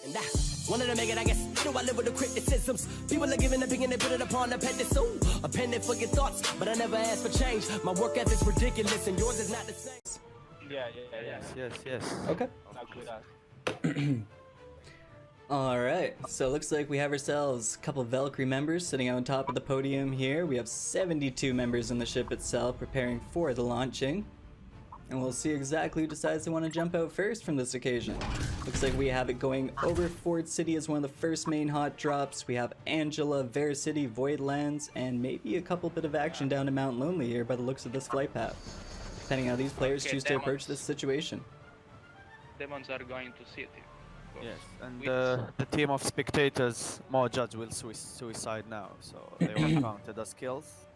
And I wanted to make it, I guess. You know, I live with the criticisms. People are giving opinion, they put it upon a pedestal. A pen for your thoughts, but I never asked for change. My work ethic's ridiculous, and yours is not the same. Yes. Okay. Alright, so it looks like we have ourselves a couple of Valkyrie members sitting on top of the podium here. We have 72 members in the ship itself preparing for the launching. And we'll see exactly who decides to want to jump out first from this occasion. Looks like we have it going over Ford City as one of the first main hot drops. We have Angela, Vera City, Voidlands, and maybe a couple bit of action down to Mount Lonely here by the looks of this flight path. Depending how these players choose to approach this situation. Demons are going to city. Yes, and the team of spectators, more judge will suicide now, so they won't count as kills.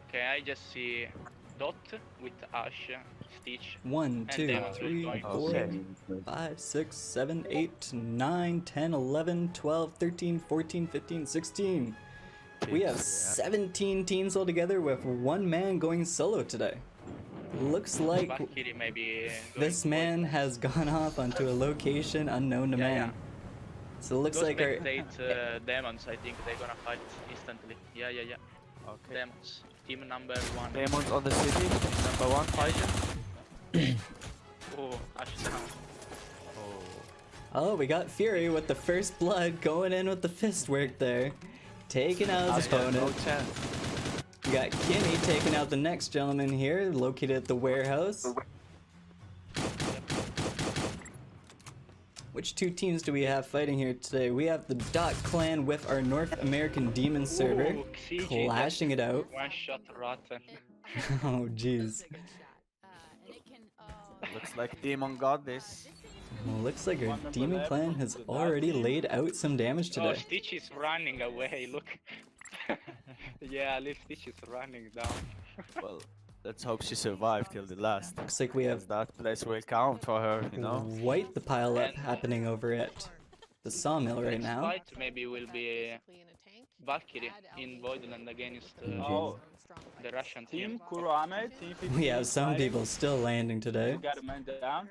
Okay, I just see Dot with Ash, Stitch. 1, 2, 3, 4, 5, 6, 7, 8, 9, 10, 11, 12, 13, 14, 15, 16. We have 17 teams altogether with one man going solo today. Looks like this man has gone off onto a location unknown to man. So it looks like our demons, I think they're gonna fight instantly. Yeah. Okay. Demons. Team number 1. Demons on the city. Number 1 fighting. Oh, Ash down. Oh, we got Fury with the first blood going in with the fist work there. Taking out his opponent. No chance. We got Kimmy taking out the next gentleman here, located at the warehouse. Which two teams do we have fighting here today? We have the Dot Clan with our North American Demon server, clashing it out. One shot rotten. Oh jeez. Looks like Demon got this. Well, looks like our Demon Clan has already laid out some damage today. Oh, Stitch is running away, look. Yeah, little Stitch is running down. Well, let's hope she survived till the last. Looks like we have that place will count for her, you know. Quite the pile up happening over at the sawmill right now. Fight maybe will be Valkyrie in Voidland against the Russian team. We have some people still landing today.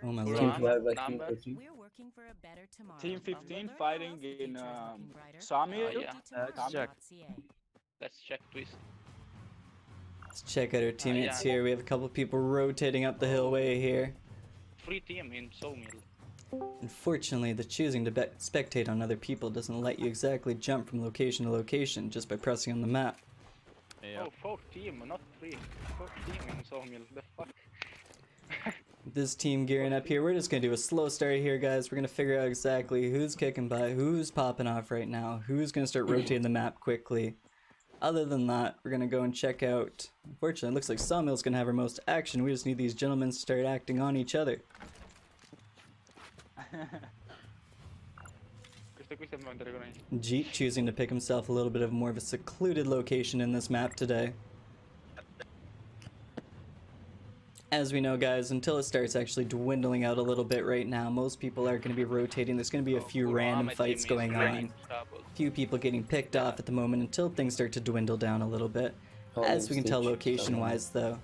Oh my lord. Team 15 fighting in Sawmill. Let's check. Let's check Twist. Let's check out our teammates here. We have a couple of people rotating up the hillway here. Free team in Sawmill. Unfortunately, the choosing to spectate on other people doesn't let you exactly jump from location to location just by pressing on the map. Yeah. Oh, 4 team, not 3. 4 team in Sawmill. The fuck? This team gearing up here. We're just gonna do a slow start here, guys. We're gonna figure out exactly who's kicking by, who's popping off right now, who's gonna start rotating the map quickly. Other than that, we're gonna go and check out. Unfortunately, it looks like Sawmill's gonna have our most action. We just need these gentlemen to start acting on each other. Jeet choosing to pick himself a little bit of more of a secluded location in this map today. As we know, guys, until it starts actually dwindling out a little bit right now, most people are going to be rotating. There's going to be a few random fights going on. A few people getting picked off at the moment until things start to dwindle down a little bit. As we can tell location-wise, though,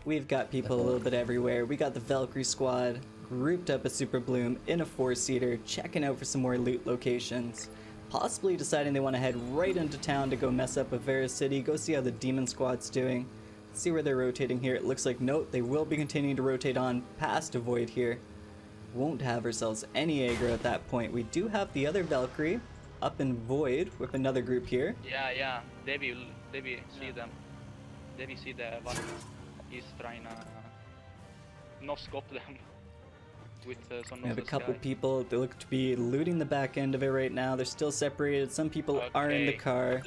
we've got people a little bit everywhere. We got the Valkyrie squad grouped up at Super Bloom in a 4-seater, checking out for some more loot locations. Possibly deciding they want to head right into town to go mess up with Vera City, go see how the Demon squad's doing. See where they're rotating here. It looks like, nope, they will be continuing to rotate on past a Void here. Won't have ourselves any aggro at that point. We do have the other Valkyrie up in Void with another group here. Yeah. Debbie see them. Debbie see the Valkyrie. He's trying to no scope them. With some we have a couple people that look to be looting the back end of it right now. They're still separated. Some people are in the car.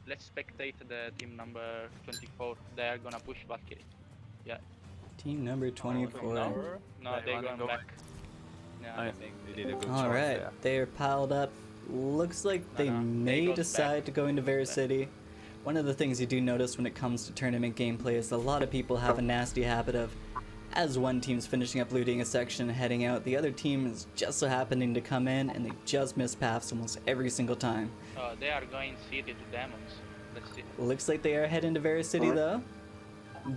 Let's spectate the team number 24. They are gonna push Valkyrie. Yeah. Team number 24. No, they're going back. Yeah. I think they did a good job. Alright, they're piled up. Looks like they may decide to go into Vera City. One of the things you do notice when it comes to tournament gameplay is a lot of people have a nasty habit of, as one team's finishing up looting a section and heading out, the other team is just so happening to come in and they just miss paths almost every single time. They are going city to Demons. Let's see. Looks like they are heading to Vera City though.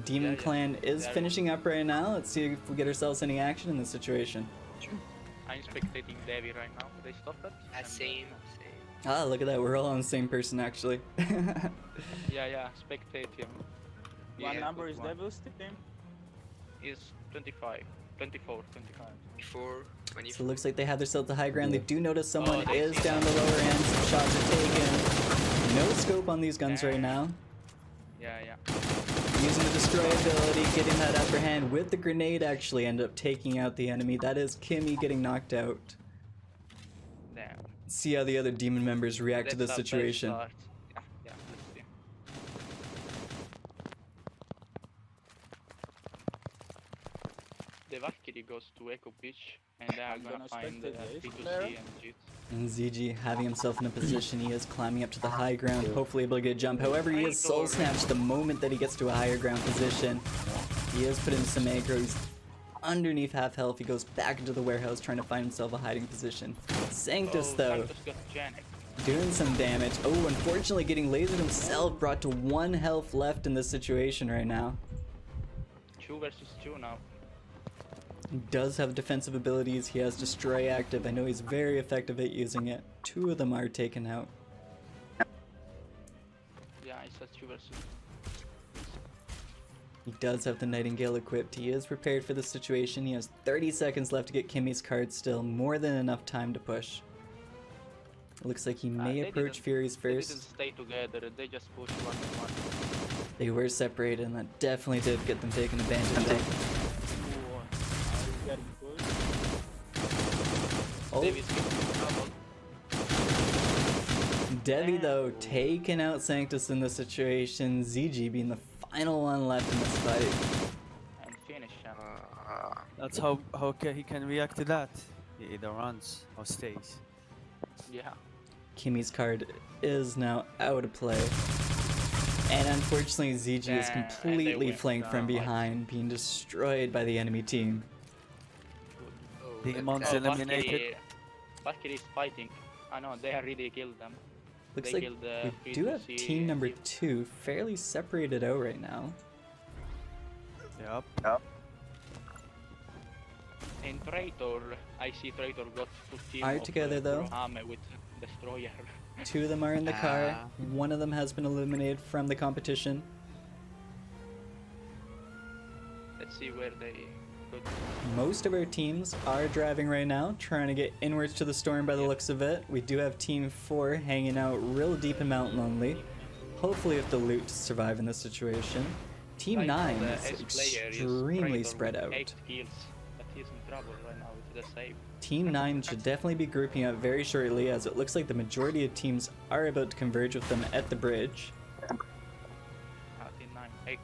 Demon Clan is finishing up right now. Let's see if we get ourselves any action in this situation. I'm spectating Devi right now. They stopped it. and, Same. Ah, look at that. We're all on the same person, actually. Yeah, spectate him. What Yeah, number good is one. Devil's team? Is 25, 24, 25. 24, So 24. it looks like they have themselves the high ground. They do notice someone they is see down the lower end. Some shots are taken. No scope on these guns right now. Yeah. Using the destroy ability, getting that upper hand with the grenade, actually end up taking out the enemy. That is Kimmy getting knocked out. Damn. See how the other demon members react to this That's a bad situation. start. Yeah, let's see. The Valkyrie goes to Echo Beach, and they are I'm gonna gonna find spectate the ace P2C player. and Jits. And ZG having himself in a position, he is climbing up to the high ground, hopefully able to get a jump. However, he is soul snatched the moment that he gets to a higher ground position. He is put into some aggro. He's underneath half health. He goes back into the warehouse trying to find himself a hiding position. Sanctus, though, Sanctus got Janet. doing some damage. Oh, unfortunately getting lasered himself, brought to 1 health left in this situation right now. 2 versus 2 now. He does have defensive abilities. He has Destroy active. I know he's very effective at using it. 2 of them are taken out. Yeah, it's a 2 versus. He does have the Nightingale equipped. He is prepared for the situation. He has 30 seconds left to get Kimmy's card still. More than enough time to push. It looks like he may They approach didn't- Furies They didn't first. stay together. They just pushed 1-1. They were separated, and that definitely did get them taken advantage of. Getting pushed. Oh, Davis getting trouble. Devi, though, taking out Sanctus in this situation. ZG being the final one left in this fight. And finish him. That's how he can react to that. He either runs or stays. Yeah. Kimmy's card is now out of play. And unfortunately, ZG is Damn, and they completely went flanked from down. behind, being destroyed by the enemy team. Demon's eliminated. Valkyrie is fighting. I know, they already killed them. Looks They like killed the we do have P2C team number team. 2 fairly separated out right now. Yep. In Traitor, I see Traitor got to team Are of, together, though. Kurohame with Destroyer. 2 of them are in the car. One of them has been eliminated from the competition. Let's see where they could. Most of our teams are driving right now, trying to get inwards to the storm by the looks of it. We do have Team 4 hanging out real deep in Mount Lonely. Hopefully with the loot to survive in this situation. Team Right now, 9 the is S player is extremely Traitor spread with out. 8 kills, but he's in trouble right now with the save. Team 9 should definitely be grouping up very shortly, as it looks like the majority of teams are about to converge with them at the bridge. Team 9, AQ.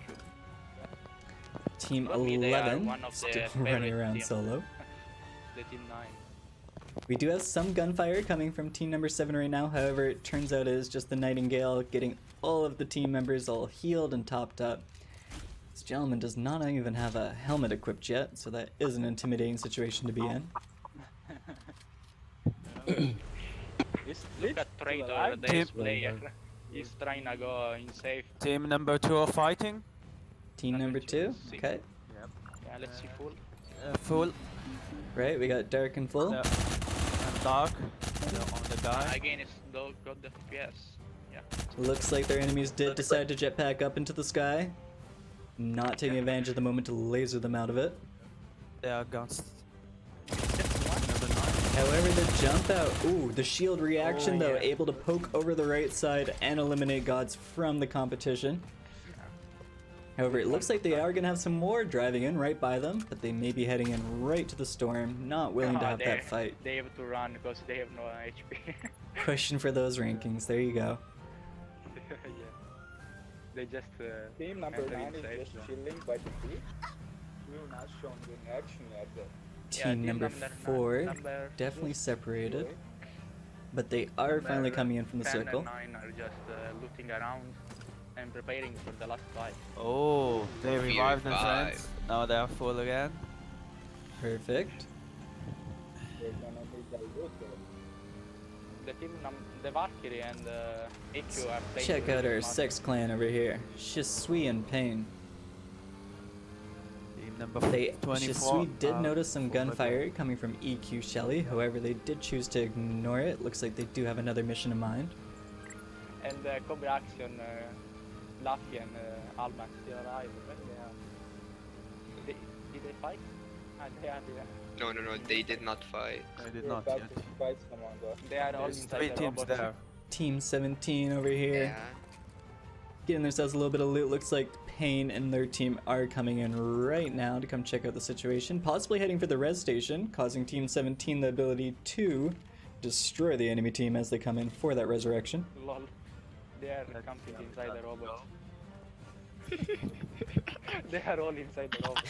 Team Luckily, they are 11 one of the still favorite running around teams. solo. The Team 9. We do have some gunfire coming from team number 7 right now. However, it turns out it is just the Nightingale getting all of the team members all healed and topped up. This gentleman does not even have a helmet equipped yet, so that is an intimidating situation to be in. Look at Traitor, alive? the S player. He's trying to go in safe. Team number 2 are fighting. Team number 2, okay. Yeah, let's see full. Full. Right, we got Dark and Full. Yeah. And dark. They're on the guy. Again, it's got the FPS. Yeah. Looks like their enemies did decide to jetpack up into the sky. Not taking advantage of the moment to laser them out of it. They are guns. However, the jump out, ooh, the shield reaction though, able to poke over the right side and eliminate gods from the competition. However, it looks like they are going to have some more driving in right by them, but they may be heading in right to the storm, not willing to have that fight. They have to run because they have no HP. Pushing for those rankings, there you go. Yeah. They just Team number enter 9 in is safe just zone. chilling by the beach. Will not shown in action yet. Yeah, Team number 4, number definitely separated, but they are finally coming in from the 10 circle. and 9 are just looting around and preparing for the last fight. Oh, they revived their Revive. friends. Now they are full again. Perfect. They're gonna need the loot though. The Valkyrie and AQ are playing Check out really our smart. sex clan over here. Je suis in pain. Team Number They 24. Shisui did notice some full red. gunfire coming from EQ Shelly, however they did choose to ignore it. Looks like they do have another mission in mind. And Cobra Action, Lucky and Alban still alive. But did they fight? They are there. No, they did not fight. I did We're not about yet. to fight someone though. They are all There's inside 3 the teams robot. there. Team 17 over here, Yeah. getting themselves a little bit of loot. Looks like Payne and their team are coming in right now to come check out the situation, possibly heading for the res station, causing Team 17 the ability to destroy the enemy team as they come in for that resurrection. Lol. They are camping inside the robot. They are all inside the robot.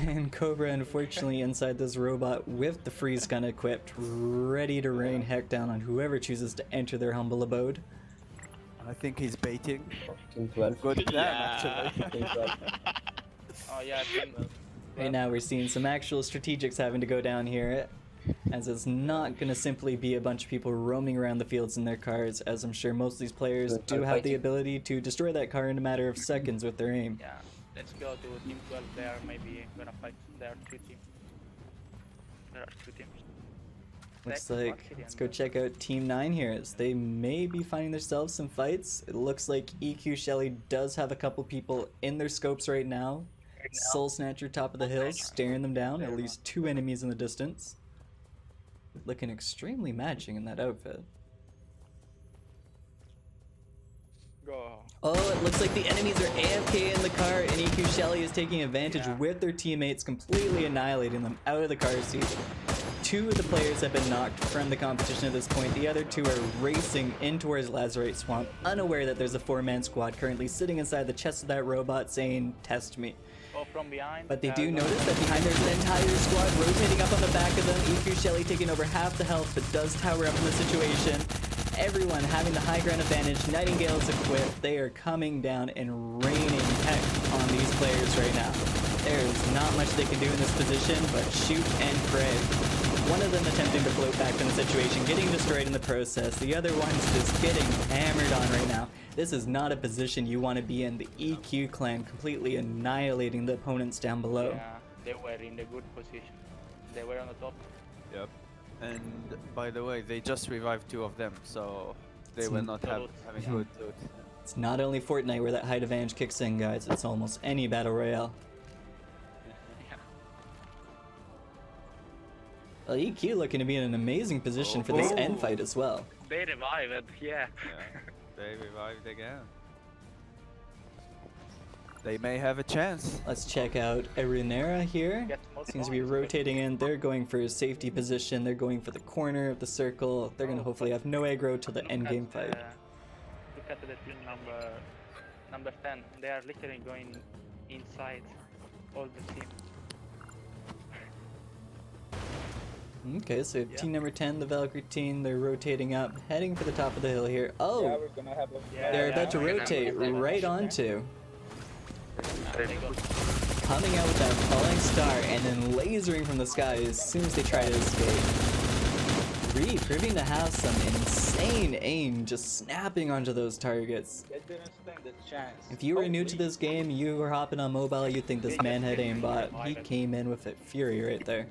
And Cobra, unfortunately, inside this robot with the freeze gun equipped, ready to rain heck down on whoever chooses to enter their humble abode. I think he's baiting. Team 12. Good plan, actually. Team 12. Oh yeah, Right now we're seeing some actual strategics having to go down here, as it's not going to simply be a bunch of people roaming around the fields in their cars, as I'm sure most of these players Good do have the fighting. ability to destroy that car in a matter of seconds with their aim. yeah. Let's go to Team 12. They are maybe gonna fight. There are 2 teams. There are 2 teams. Looks Tech, like, Valkyrie, let's and go check out Team 9 here, as they may be finding themselves some fights. It looks like EQ Shelly does have a couple people in their scopes right now. Soul Snatcher top of the hill, staring them down, at least 2 enemies in the distance. Looking extremely matching in that outfit. Go. Oh, it looks like the enemies are AFK in the car, and EQ Shelly is taking advantage with their teammates, completely annihilating them out of the car seat. 2 of the players have been knocked from the competition at this point. The other 2 are racing in towards Lazarite Swamp, unaware that there's a 4-man squad currently sitting inside the chest of that robot saying, "Test me." Oh, from behind. But they do notice that behind there's an entire squad rotating up on the back of them. EQ Shelly taking over half the health, but does tower up in the situation. Everyone having the high ground advantage. Nightingale's equipped. They are coming down and raining heck on these players right now. There is not much they can do in this position, but shoot and pray. One of them attempting to float back from the situation, getting destroyed in the process. The other one's just getting hammered on right now. This is not a position you want to be in. The EQ clan completely annihilating the opponents down below. Yeah, they were in a good position. They were on the top. Yep. And by the way, they just revived 2 of them, so they will not having good loot. It's not only Fortnite where that height advantage kicks in, guys. It's almost any battle royale. Yeah. Well, EQ looking to be in an amazing position for this Oh. end fight as well. They revived, yeah. Yeah, they revived again. They may have a chance. Let's check out Erinera here. Get more Seems to be points. rotating in. They're going for a safety position. They're going for the corner of the circle. They're going to hopefully have no aggro till the Look end game at, fight. Look at the team number 10. They are literally going inside all the team. Okay, so Yeah. team number 10, the Valkyrie team, they're rotating up, heading for the top of the hill here. Yeah, Oh, we're gonna have a Yeah, they're yeah, about to we're gonna rotate have a right match. onto. They got Coming out with that falling star and then lasering from the sky as soon as they try to escape. Reed proving to have some insane aim, just snapping onto those targets. They didn't stand a chance. If you were new to this game, you were hopping on mobile, you'd think this man had aimbot. He came in with it fury right there.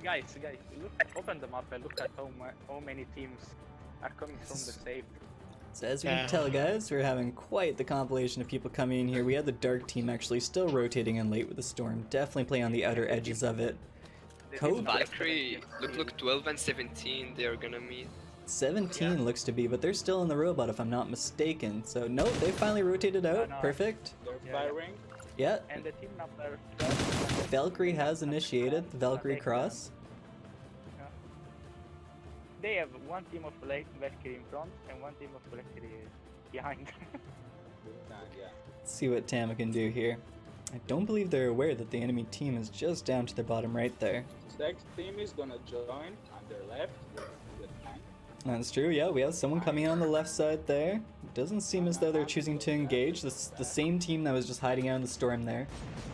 guys, look, open the map and look at how many teams are coming from the safe. So as we can tell, guys, we're having quite the compilation of people coming in here. We had the dark team actually still rotating in late with the storm, definitely playing on the outer edges of it. They Code did Valkyrie, look, 12 and 17, they are gonna meet. 17 looks to be, but they're still in the robot if I'm not mistaken. So nope, they finally rotated out. no. Perfect. They're Yeah. firing. Yeah, And the team number 12. Valkyrie has initiated the Valkyrie cross. They have one team of Valkyrie in front and one team of Valkyrie behind. Yeah. Let's see what Tama can do here. I don't believe they're aware that the enemy team is just down to their bottom right there. Next team is gonna join on their left. With tank. That's true, yeah, we have someone coming on the left side there. Doesn't seem as though they're choosing to engage. This the same team that was just hiding out in the storm there.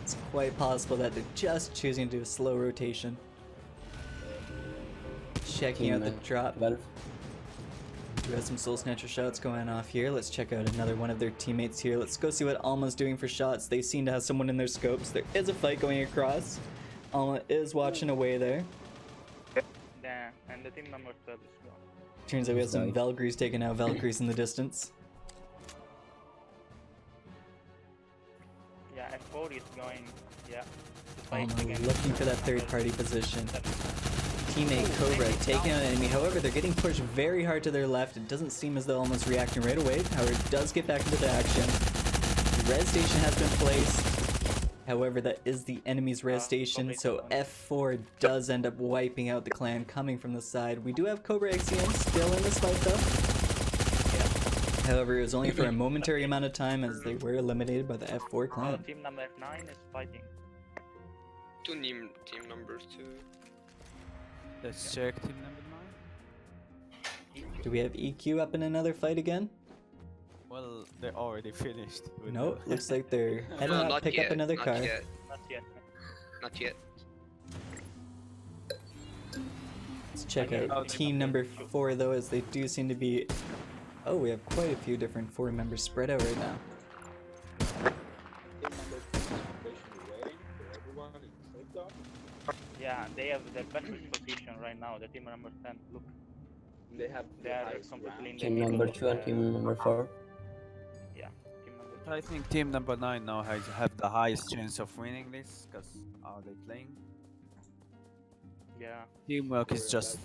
It's quite possible that they're just choosing to do a slow rotation. Checking out the drop. 12. We have some Soul Snatcher shots going off here. Let's check out another one of their teammates here. Let's go see what Alma's doing for shots. They seem to have someone in their scopes. There is a fight going across. Alma is watching away there. Yeah, and the team number 12 is gone. Turns out we have some Valkyries taking out Valkyries in the distance. Yeah, F4 is going. Yeah. Alma looking for that third party position. Teammate Cobra taking out an enemy. However, they're getting pushed very hard to their left. It doesn't seem as though Alma's reacting right away. However, it does get back into the action. Res station has been placed. However, that is the enemy's res station, so F4 does end up wiping out the clan coming from the side. We do have Cobra XCM still in this fight though. However, it was only for a momentary amount of time as they were eliminated by the F4 clan. Team number 9 is fighting. Team number 2. Let's check team number 9. Do we have EQ up in another fight again? Well, they're already finished. With Nope, them. looks like they're heading No, out not to pick yet, up another not car. Yet. Not yet. Not yet. Let's check out team number 4 though, as they do seem to be... Oh, we have quite a few different 4 members spread out right now. Team number 2 is patiently waiting for everyone in the safe zone. Yeah, they have the best position right now. The team number 10. Look, They have they the are highest completely in ground. the Team middle number of 2 and the- team number 4. Yeah, team number 2. I think team number 9 now have the highest chance of winning this, because are they playing? Yeah. Teamwork is just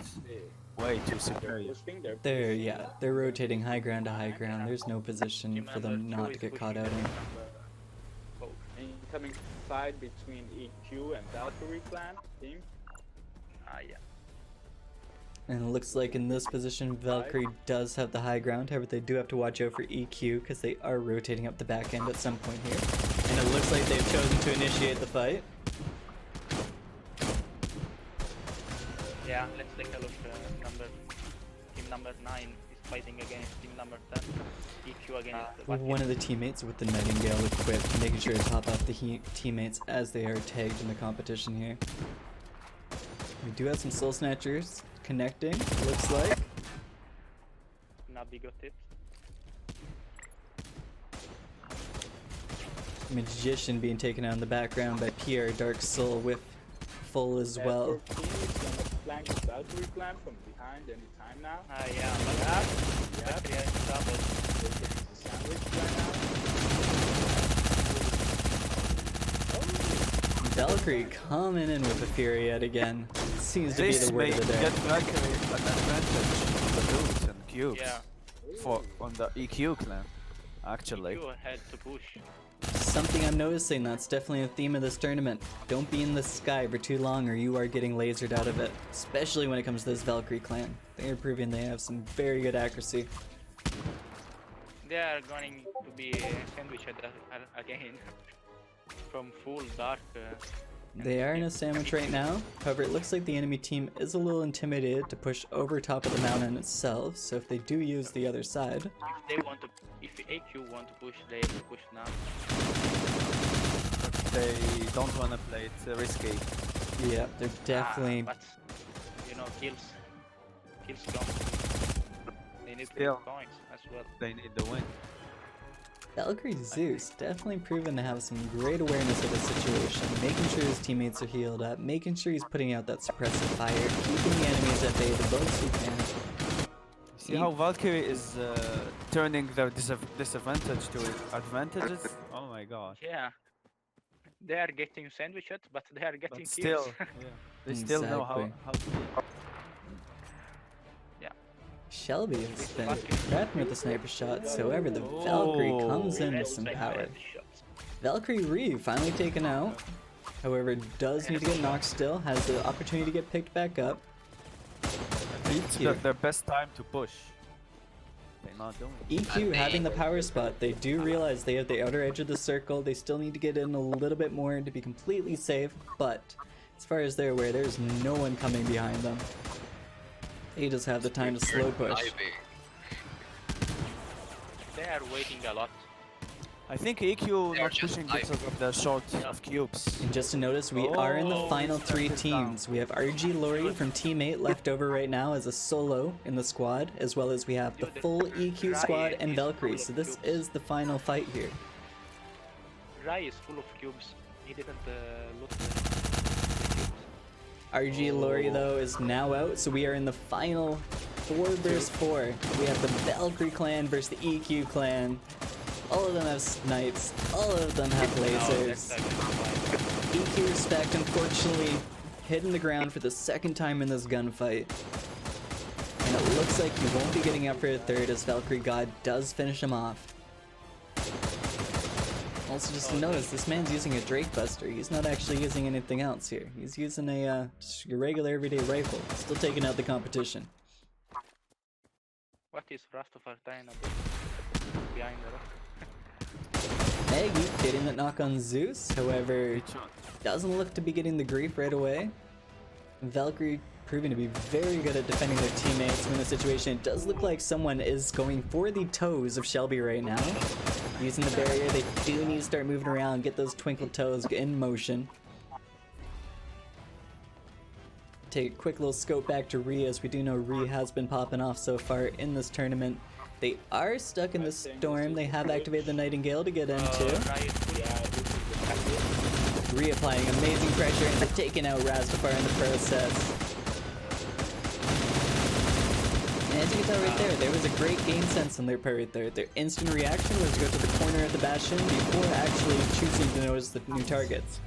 way too superior. They're rotating high ground to high ground. There's no position Team for number them 2 not is to get pushing caught out team in. number 4. Incoming fight between EQ and Valkyrie clan team. Yeah. And it looks like in this position, Valkyrie does have the high ground. However, they do have to watch out for EQ because they are rotating up the back end at some point here. And it looks like they've chosen to initiate the fight. Yeah, let's take a look. Team number 9 is fighting against team number 10. EQ against the One of the teammates with the Nightingale equipped, making sure to top off the teammates as they are tagged in the competition here. We do have some Soul Snatchers connecting, looks like. Nabigo tips. Magician being taken out in the background by Pierre Dark Soul with full as well. Team is gonna flank the Valkyrie clan from behind any time now. Yeah, but Valkyrie is double. They're getting the sandwich right now. Valkyrie coming in with the Fury yet again. Seems to be This the word may of the day. get Valkyrie an advantage on the loot and cubes Yeah, on the EQ clan, actually. EQ had to push. Something I'm noticing that's definitely a theme of this tournament. Don't be in the sky for too long or you are getting lasered out of it. Especially when it comes to this Valkyrie clan. They are proving they have some very good accuracy. They are going to be sandwiched again from full dark. They are in a sandwich right now. However, it looks like the enemy team is a little intimidated to push over top of the mountain itself. So if they do use the other side, If AQ want to push, they will push now. But they don't want to play it risky. yeah, they're definitely... But you know, kills gone. They need Still. points as well. They need the win. Valkyrie Zeus definitely proven to have some great awareness of the situation, making sure his teammates are healed up, making sure he's putting out that suppressive fire, keeping the enemies at bay the most he can. See how Valkyrie is turning their disadvantage to advantages? Oh my god. Yeah, they are getting sandwiched, but they are getting But still, kills. yeah. They still know Exactly. how to play. Shelby has been prepping with the sniper shots, however the Valkyrie comes in with some power. Valkyrie Reeve finally taken out, however does need to get knocked still, has the opportunity to get picked back up. It's their best time to push. They're not doing it. EQ having the power spot, they do realize they have the outer edge of the circle, they still need to get in a little bit more to be completely safe, but as far as they're aware, there's no one coming behind them. They just have the time to slow push. They are waiting a lot. I think EQ They are not just pushing live. because of the short of cubes. And just to notice, we are in the Oh, final he's 3 got it down. teams. We have RG Lori from Team 8 left over right now as a solo in the squad, as well as we have the Dude, full EQ Rai squad and is Valkyrie. full So of this cubes. is the final fight here. Rai is full of cubes. He didn't loot the cubes. RG Lori though is now out, so we are in the final 4 versus 4. We have the Valkyrie clan versus the EQ clan. All of them have snipes, all of them have lasers. EQ Respect unfortunately hitting the ground for the second time in this gunfight. And it looks like he won't be getting up for a third as Valkyrie God does finish him off. Also, just to notice, this man's using a Drake Buster. He's not actually using anything else here. He's using a just your regular everyday rifle. Still taking out the competition. What is Rastafari behind the rock? Maggie getting that knock on Zeus, however, doesn't look to be getting the grief right away. Valkyrie proving to be very good at defending their teammates in the situation. It does look like someone is going for the toes of Shelby right now. Using the barrier, they do need to start moving around, get those twinkle toes in motion. Take a quick little scope back to Rhea, as we do know Rhea has been popping off so far in this tournament. They are stuck in the storm. They have activated the Nightingale to get into. Rai is full. Reapplying amazing pressure and they're taking out Rastafari in the process. And as you can tell right there was a great game sense on their part right there. Their instant reaction was to go to the corner of the Bastion before actually choosing to notice the new targets.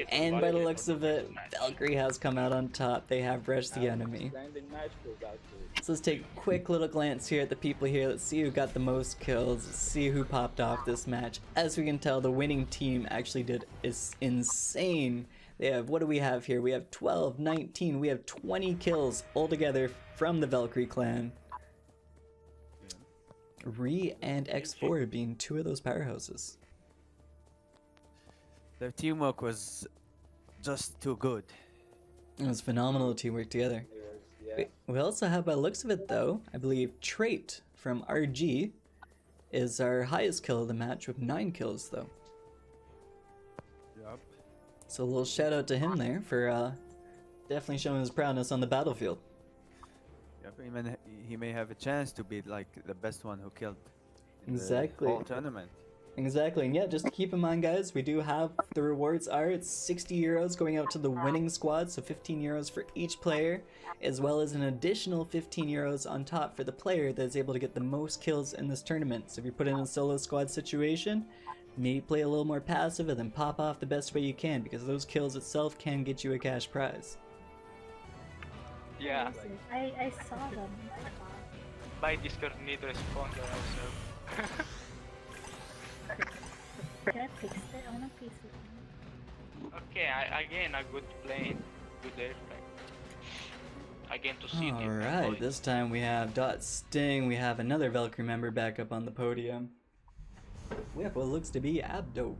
And by the looks of it, Valkyrie has come out on top. They have rushed the enemy. Standing match for Valkyrie. So let's take a quick little glance here at the people here. Let's see who got the most kills. Let's see who popped off this match. As we can tell, the winning team actually did is insane. They have, what do we have here? We have 12, 19, we have 20 kills altogether from the Valkyrie clan. Re and X4 being 2 of those powerhouses. Their teamwork was just too good. It was phenomenal to work together. Yeah. We also have, by the looks of it though, I believe Trait from RG is our highest kill of the match with 9 kills though. Yep. So a little shout out to him there for definitely showing his proudness on the battlefield. Yep. He may have a chance to be like the best one who killed in Exactly. the whole tournament. Exactly, and yeah, just to keep in mind guys, we do have the rewards are, it's 60 euros going out to the winning squad, so 15 euros for each player, as well as an additional 15 euros on top for the player that is able to get the most kills in this tournament. So if you're put in a solo squad situation, maybe play a little more passive and then pop off the best way you can, because those kills itself can get you a cash prize. Yeah, I saw them. by Discord need responder also. Can I fix it? I wanna fix it. Okay, again a good plane, good airplane. Again to see the Alright, this time we have Dot Sting, we have another Valkyrie member back up on the podium. We have what looks to be Abdo.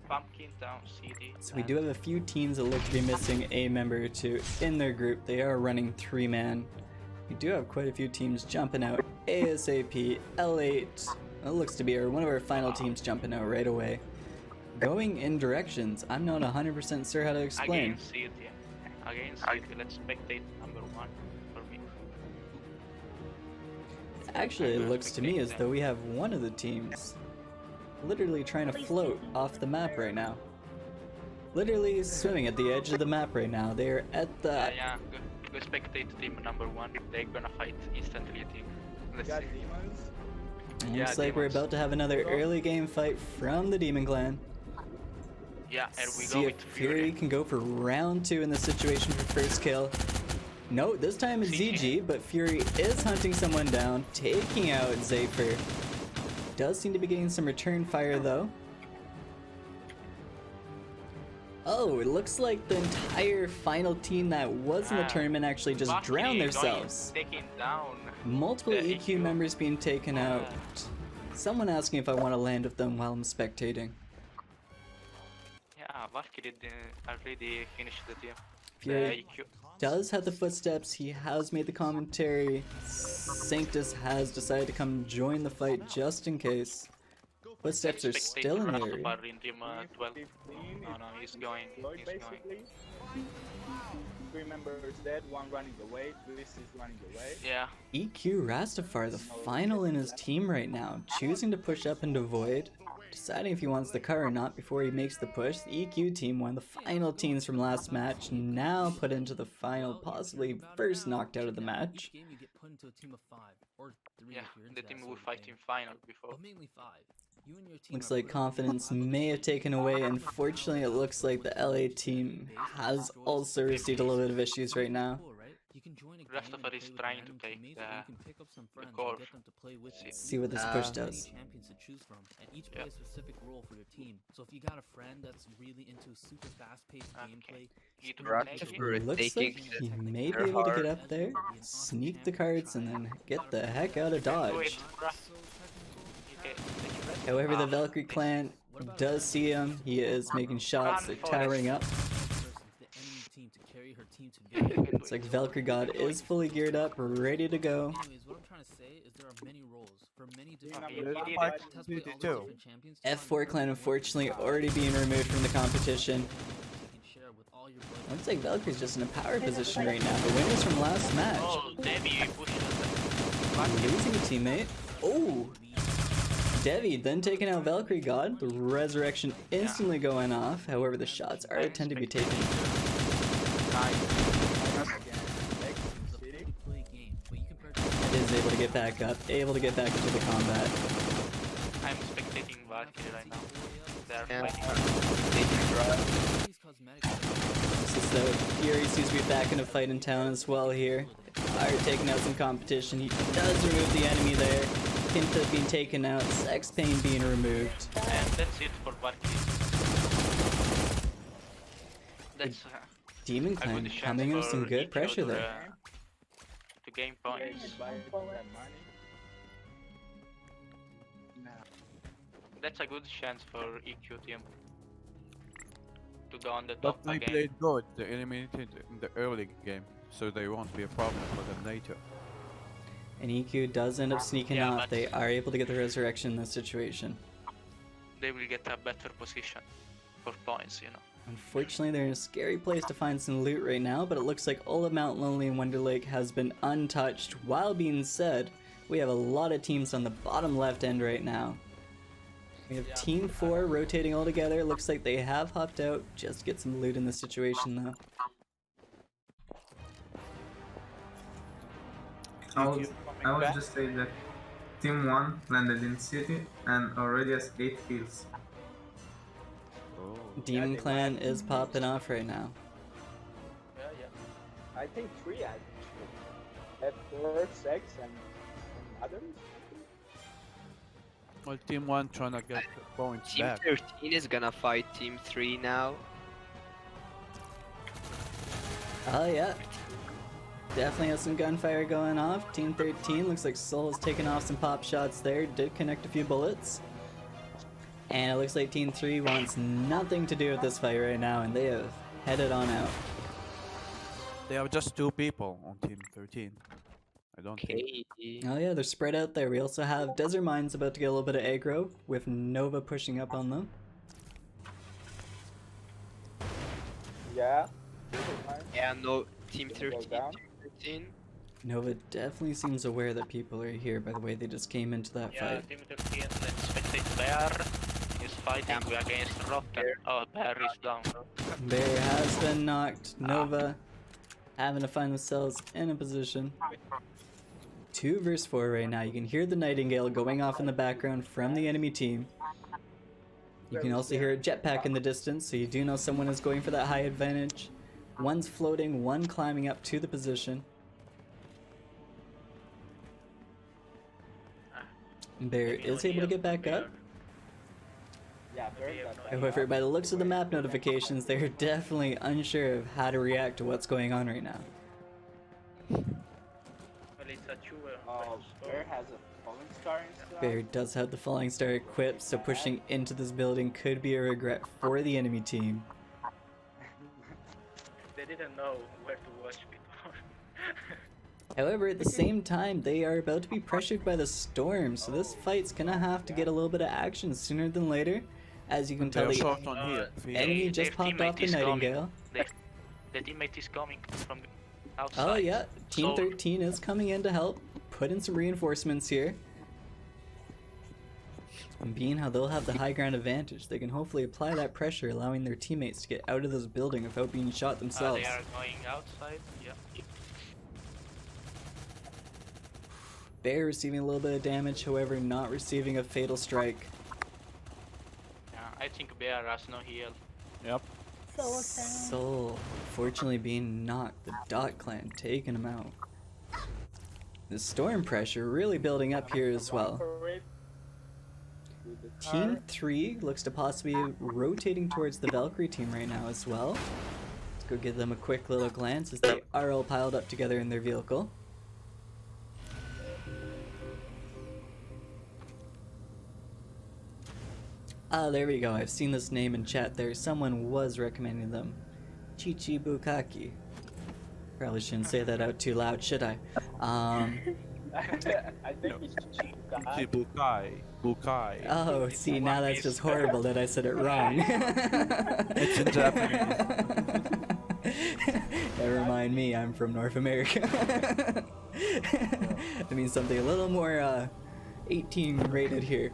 Pumpkin Town CD. So we do have a few teams that look to be missing a member or two in their group. They are running 3-man. We do have quite a few teams jumping out. ASAP, L8, it looks to be one of our final teams jumping out right away. Going in directions, I'm not 100% sure how to explain. Again CD. Again CD. Let's spectate number 1 for me. Actually, it looks to me as though we have one of the teams literally trying to float off the map right now. Literally swimming at the edge of the map right now. They're at the... Yeah, go spectate team number 1. They're gonna fight instantly, I think. Let's Got see. demons. Looks Yeah, like we're demons. about to have another early game fight from the Demon Clan. Yeah, and we See go if with Fury can go for round 2 in this situation for first kill. No, this time it's ZG, but Fury is hunting someone down, taking out Zafer. Does seem to be getting some return fire though. Oh, it looks like the entire final team that was in the tournament actually just Valkyrie drowned going themselves. Taken down. Multiple the EQ EQ. members being taken out. Someone asking if I want to land with them while I'm spectating. Yeah, Valkyrie already finished the team. Fury. The EQ. does have the footsteps. He has made the commentary. Sanctus has decided to come join the fight just in case. Footsteps are still in the area. In team 12. No, he's going. Lloyd, He's going. basically. 3 members dead, 1 running away, Bliss is running away. Yeah. EQ Rastafar, the final in his team right now, choosing to push up into Void, deciding if he wants the car or not before he makes the push. The EQ team, one of the final teams from last match, now put into the final, possibly first knocked out of the match. Yeah, the team will fight in final before. Looks like confidence may have taken away. Unfortunately, it looks like the LA team has also received a little bit of issues right now. Rastafari is trying to take the core. See what this push does. champions to choose from, and each play play a specific role for their team. So if you got a friend that's really into super fast-paced gameplay, Looks like he may be able to get up there, sneak the cards, and then get the heck out of Dodge. However, the Valkyrie clan does see him. He is making shots. They're towering up. Looks like Valkyrie God is fully geared up, ready to go. Anyways, what I'm trying to say is there are many roles for many different champions. F4 clan unfortunately already being removed from the competition. Looks like Valkyrie's just in a power position right now. The winners from last match. Oh, Debbie pushes Losing a teammate. Oh! Devi then taking out Valkyrie God. The resurrection instantly going off. However, the shots are intended to be taken. Is able to get back up, able to get back into the combat. I'm spectating Valkyrie right now. They're fighting. So Fury seems to be back in a fight in town as well here. Fire taking out some competition. He does remove the enemy there. Kinta being taken out, Sex Pain being removed. And that's it for Valkyrie. That's Demon Clan coming in some good pressure there. To gain points. That's a good chance for EQ team to go on the top But they again. played good. They eliminated in the early game, so they won't be a problem for them later. And EQ does end up sneaking Yeah, off. but- They are able to get the resurrection in this situation. They will get a better position for points, you know. Unfortunately, they're in a scary place to find some loot right now, but it looks like all of Mount Lonely and Wonder Lake has been untouched. While being said, we have a lot of teams on the bottom left end right now. We have Team 4 rotating all together. Looks like they have hopped out just to get some loot in this situation though. I would just say that Team 1 landed in city and already has 8 kills. Demon Clan is popping off right now. I think 3 actually. F4, Sex, and others. Well, Team 1 trying to get points Team back. 13 is gonna fight Team 3 now. Oh yeah. Definitely has some gunfire going off. Team 13 looks like Soul has taken off some pop shots there. Did connect a few bullets. And it looks like Team 3 wants nothing to do with this fight right now, and they have headed on out. They have just 2 people on Team 13. I don't think. Okay. Oh yeah, they're spread out there. We also have Desert Mines about to get a little bit of aggro, with Nova pushing up on them. Yeah. Yeah, no, Team 13. Team 13. Nova definitely seems aware that people are here by the way they just came into that Yeah, fight. Team 13, let's spectate Bear. He's fighting against Rotten. Oh, Bear is down. Bear has been knocked. Nova having to find themselves in a position. 2 versus 4 right now. You can hear the Nightingale going off in the background from the enemy team. You can also hear a jetpack in the distance, so you do know someone is going for that high advantage. One's floating, one climbing up to the position. Bear is able to get back up. Yeah, Bear got that. However, by the looks of the map notifications, they're definitely unsure of how to react to what's going on right now. Well, it's a 2 Bear has a falling star in Bear does have the Falling Star equipped, so pushing into this building could be a regret for the enemy team. They didn't know where to watch me. However, at the same time, they are about to be pressured by the storm, so this fight's gonna have to get a little bit of action sooner than later. As you can tell, They're the short on here. enemy just popped off the Nightingale. The teammate is coming from the outside. Oh yeah, Team So- 13 is coming in to help, put in some reinforcements here. And being how they'll have the high ground advantage, they can hopefully apply that pressure, allowing their teammates to get out of this building without being shot themselves. They are going outside, yeah. Bear receiving a little bit of damage, however, not receiving a fatal strike. Yeah, I think Bear has no heal. Yep. Soul, fortunately being knocked, the Dot Clan taking him out. The storm pressure really building up here as well. Team 3 looks to possibly be rotating towards the Valkyrie team right now as well. Let's go give them a quick little glance as they are all piled up together in their vehicle. Ah, there we go. I've seen this name in chat there. Someone was recommending them. Chichibukaki. Probably shouldn't say that out too loud, should I? I think it's Chibukai. Bukai. Oh, see, now that's just horrible that I said it wrong. It's in Japanese. Never mind me, I'm from North America. That means something a little more 18 rated here.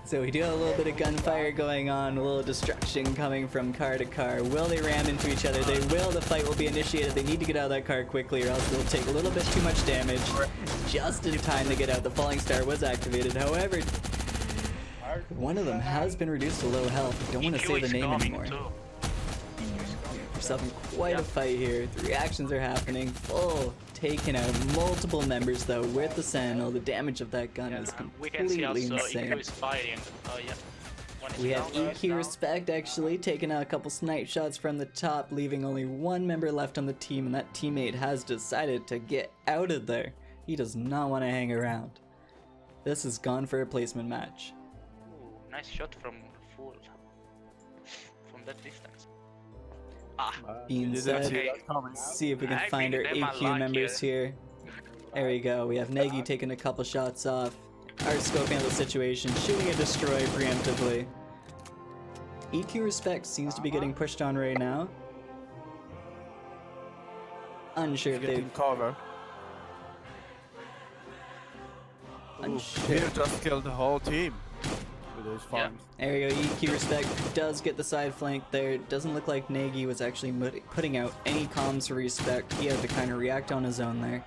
So we do have a little bit of gunfire going on, a little destruction coming from car to car. Will they ram into each other? They will. The fight will be initiated. They need to get out of that car quickly or else they'll take a little bit too much damage. Just in time to get out. The falling star was activated. However, one of them has been reduced to low health. I don't want to say the name anymore. Yourself in quite a fight here. The reactions are happening. Full taking out multiple members though with the Sentinel. The damage of that gun is We can see completely also insane. EQ is firing. Oh yeah. One is We have down, EQ down. Respect actually taking out a couple snipe shots from the top, leaving only one member left on the team, and that teammate has decided to get out of there. He does not want to hang around. This is gone for a placement match. Ooh, nice shot from full. From that distance. Ah, Being said, see if we can I find our think them AQ unlucky. members here. There we go. We have Negi taking a couple shots off. Art scoping out the situation, shooting a destroy preemptively. EQ Respect seems to be getting pushed on right now. Unsure if Getting they've... cover. Unsure. Here just killed the whole team with those farms. There we go, EQ Respect does get the side flank there. It doesn't look like Negi was actually putting out any comms for Respect. He had to kind of react on his own there.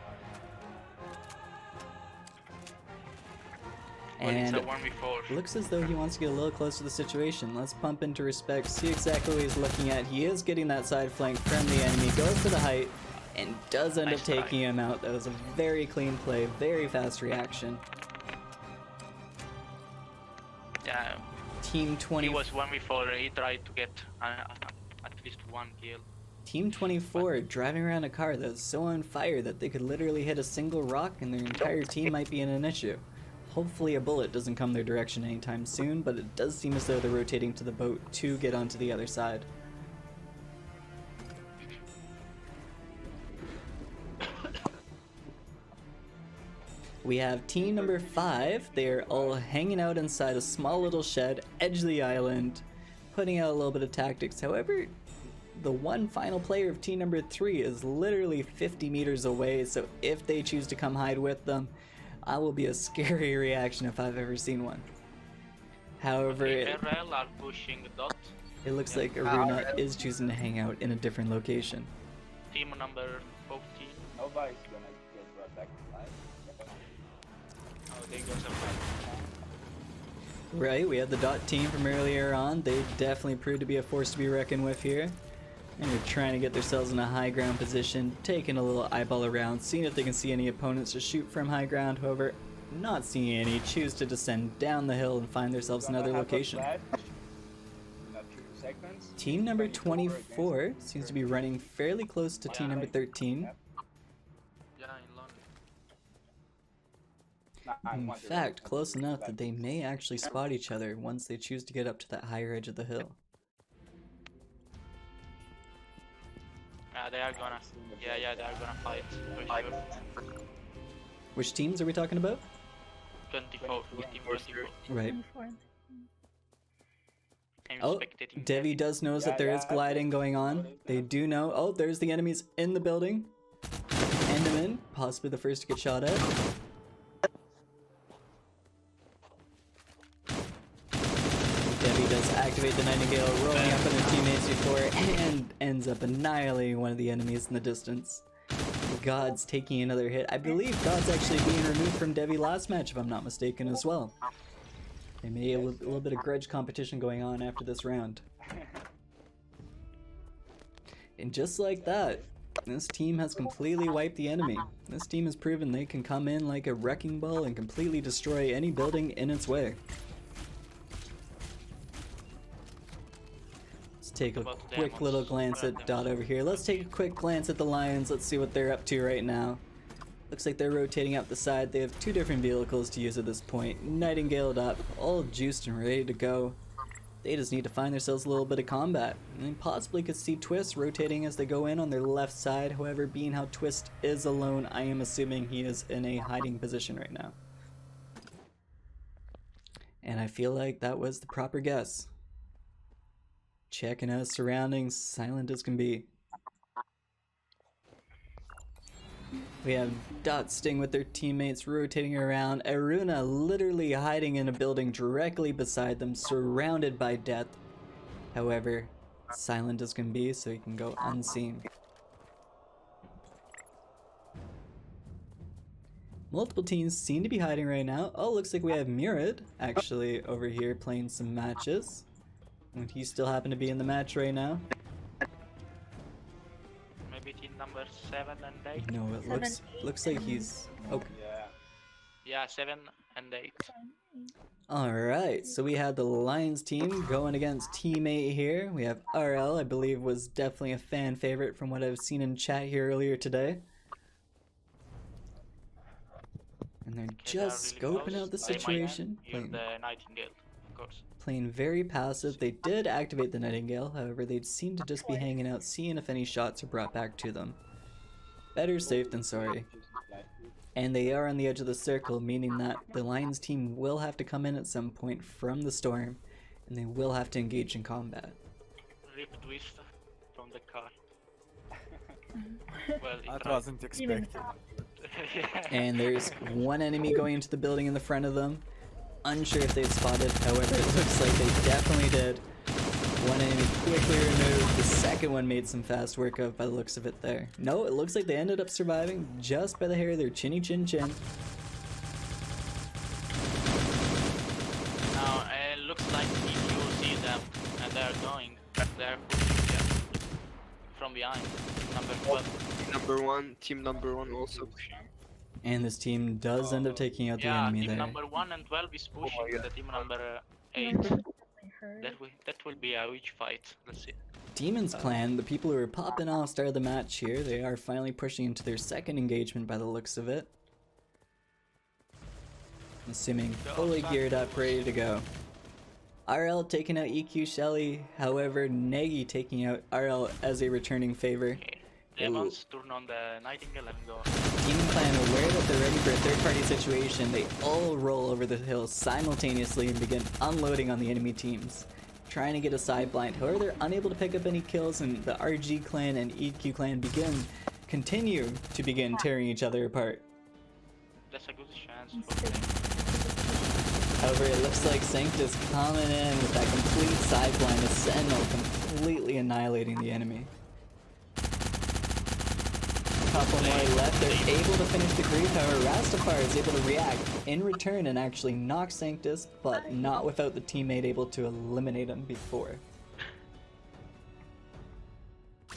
well, it's And a 1v4. looks as though he wants to get a little closer to the situation. Let's pump into Respect, see exactly what he's looking at. He is getting that side flank from the enemy, goes to the height, and does end up Nice try. taking him out. That was a very clean play, very fast reaction. Yeah, Team 20. he was 1v4. He tried to get at least one kill. Team 24 driving around a car that's so on fire that they could literally hit a single rock and their entire team might be in an issue. Hopefully a bullet doesn't come their direction anytime soon, but it does seem as though they're rotating to the boat to get onto the other side. We have team number 5. They're all hanging out inside a small little shed, edge of the island, putting out a little bit of tactics. However, the one final player of team number 3 is literally 50 meters away, so if they choose to come hide with them, I will be a scary reaction if I've ever seen one. However, RL are pushing dot. it looks like Aruna is choosing to hang out in a different location. Team number 14. Nobody's gonna get brought back to life. Oh, they got some fight. Right, we had the dot team from earlier on. They definitely proved to be a force to be reckoned with here. And they're trying to get themselves in a high ground position, taking a little eyeball around, seeing if they can see any opponents to shoot from high ground. However, not seeing any, choose to descend down the hill and find themselves another location. Team number 24 seems to be running fairly close to team number 13. Yeah, in London. In fact, close enough that they may actually spot each other once they choose to get up to that higher edge of the hill. They are gonna. Yeah, they are gonna fight for sure. Which teams are we talking about? 24. Team 24. Right. 24. I'm Oh, spectating Devi that. does knows that there is gliding going on. They do know. Oh, there's the enemies in the building. End them in. Possibly the first to get shot at. Devi does activate the Nightingale, rolling up on her teammates before, and ends up annihilating one of the enemies in the distance. God's taking another hit. I believe God's actually being removed from Devi last match, if I'm not mistaken, as well. There may be a little bit of grudge competition going on after this round. And just like that, this team has completely wiped the enemy. This team has proven they can come in like a wrecking ball and completely destroy any building in its way. Let's take a quick little glance at Dot over here. Let's take a quick glance at the Lions. Let's see what they're up to right now. Looks like they're rotating out the side. They have two different vehicles to use at this point. Nightingale Dot, all juiced and ready to go. They just need to find themselves a little bit of combat. And possibly could see Twist rotating as they go in on their left side. However, being how Twist is alone, I am assuming he is in a hiding position right now. And I feel like that was the proper guess. Checking out surroundings, silent as can be. We have Dot Sting with their teammates rotating around. Aruna literally hiding in a building directly beside them, surrounded by death. However, silent as can be, so he can go unseen. Multiple teams seem to be hiding right now. Oh, looks like we have Murad actually over here playing some matches. Would he still happen to be in the match right now? Maybe team number 7 and 8. No, it looks like he's okay. Yeah, 7 and 8. Alright, so we had the Lions team going against Team 8 here. We have RL, I believe was definitely a fan favorite from what I've seen in chat here earlier today. And they're just really scoping out the close. situation. The Nightingale, of course. Playing very passive. They did activate the Nightingale, however they seem to just be hanging out, seeing if any shots are brought back to them. Better safe than sorry. And they are on the edge of the circle, meaning that the Lions team will have to come in at some point from the storm, and they will have to engage in combat. Rip Twist from the car. Well, That wasn't expected. And there's one enemy going into the building in the front of them. Unsure if they've spotted, however it looks like they definitely did. One enemy quickly removed, the second one made some fast work of by the looks of it there. No, it looks like they ended up surviving just by the hair of their chinny chin chin. Now, it looks like if you see them and they're going, they're from behind. Number 12. Team number 1 also. And this team does end up taking out the enemy team there. number 1 and 12 is pushing the team number 8. That will be a huge fight. Let's see. Demon's Clan, the people who are popping off, started the match here. They are finally pushing into their second engagement by the looks of it. Assuming fully geared up, ready to go. RL taking out EQ Shelly, however, Nagy taking out RL as a returning favor. Okay. Demons, turn on the Nightingale and go. Demon Clan, aware that they're ready for a third-party situation, they all roll over the hill simultaneously and begin unloading on the enemy teams, trying to get a side blind. However, they're unable to pick up any kills, and the RG Clan and EQ Clan continue to begin tearing each other apart. That's a good chance for them. However, it looks like Sanctus coming in with that complete side blind, the Sentinel completely annihilating the enemy. Couple more left, they're able to finish the creep, however Rastafari is able to react in return and actually knock Sanctus, but not without the teammate able to eliminate him before.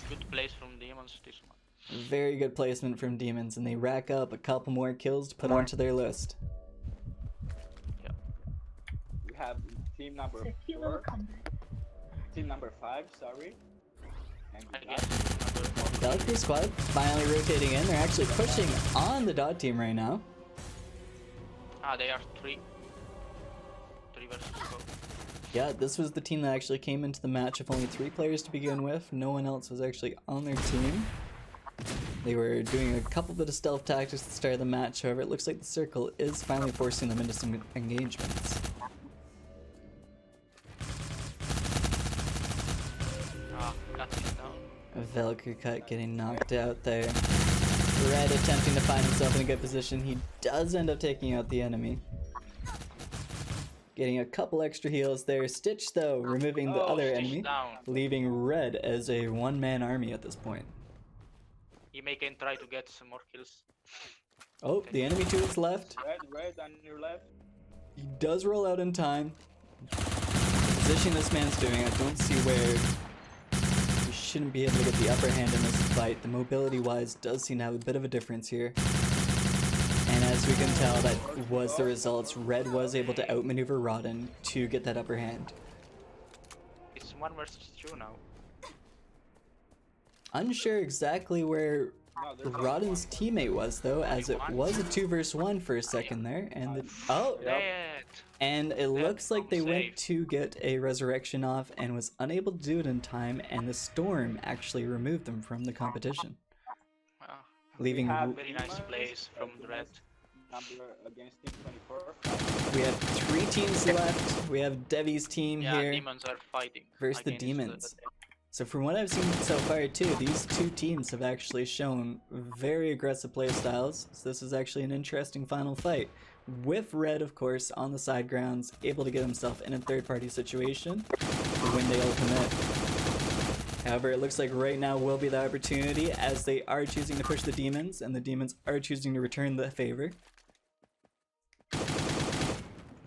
Good place from Demons this one. Very good placement from Demons, and they rack up a couple more kills to put onto their list. Yeah. We have team number It's a cute 4, little comeback. team number 5, sorry. And I the guess last number 4. Valkyrie squad finally rotating in. They're actually pushing on the Dot team right now. They are 3 versus 4. Yeah, this was the team that actually came into the match with only 3 players to begin with. No one else was actually on their team. They were doing a couple bit of stealth tactics at the start of the match, however it looks like the circle is finally forcing them into some engagements. Got him down. Valkyrie cut getting knocked out there. Red attempting to find himself in a good position. He does end up taking out the enemy. Getting a couple extra heals there. Stitch though removing the other Stitch enemy, down. leaving Red as a one-man army at this point. He may can try to get some more kills. Oh, the enemy to his left. Red on your left. He does roll out in time. The position this man's doing, I don't see where he shouldn't be able to get the upper hand in this fight. The mobility-wise does seem to have a bit of a difference here. And as we can tell, that was the results. Red was able to outmaneuver Rodden to get that upper hand. It's 1 versus 2 now. Unsure exactly where Rodden's teammate was though, as it was a 2 versus 1 for a second there, and and it looks like they went to get a resurrection off and was unable to do it in time, and the storm actually removed them from the competition, leaving. Very nice plays from the Red. Number against team 24. We have 3 teams left. We have Devi's team here Demons are fighting versus the against Demons. So from what I've seen so far too, these 2 teams have actually shown very aggressive play styles. So this is actually an interesting final fight. With Red, of course, on the side grounds, able to get himself in a third-party situation when they ultimate. However, it looks like right now will be the opportunity, as they are choosing to push the Demons, and the Demons are choosing to return the favor.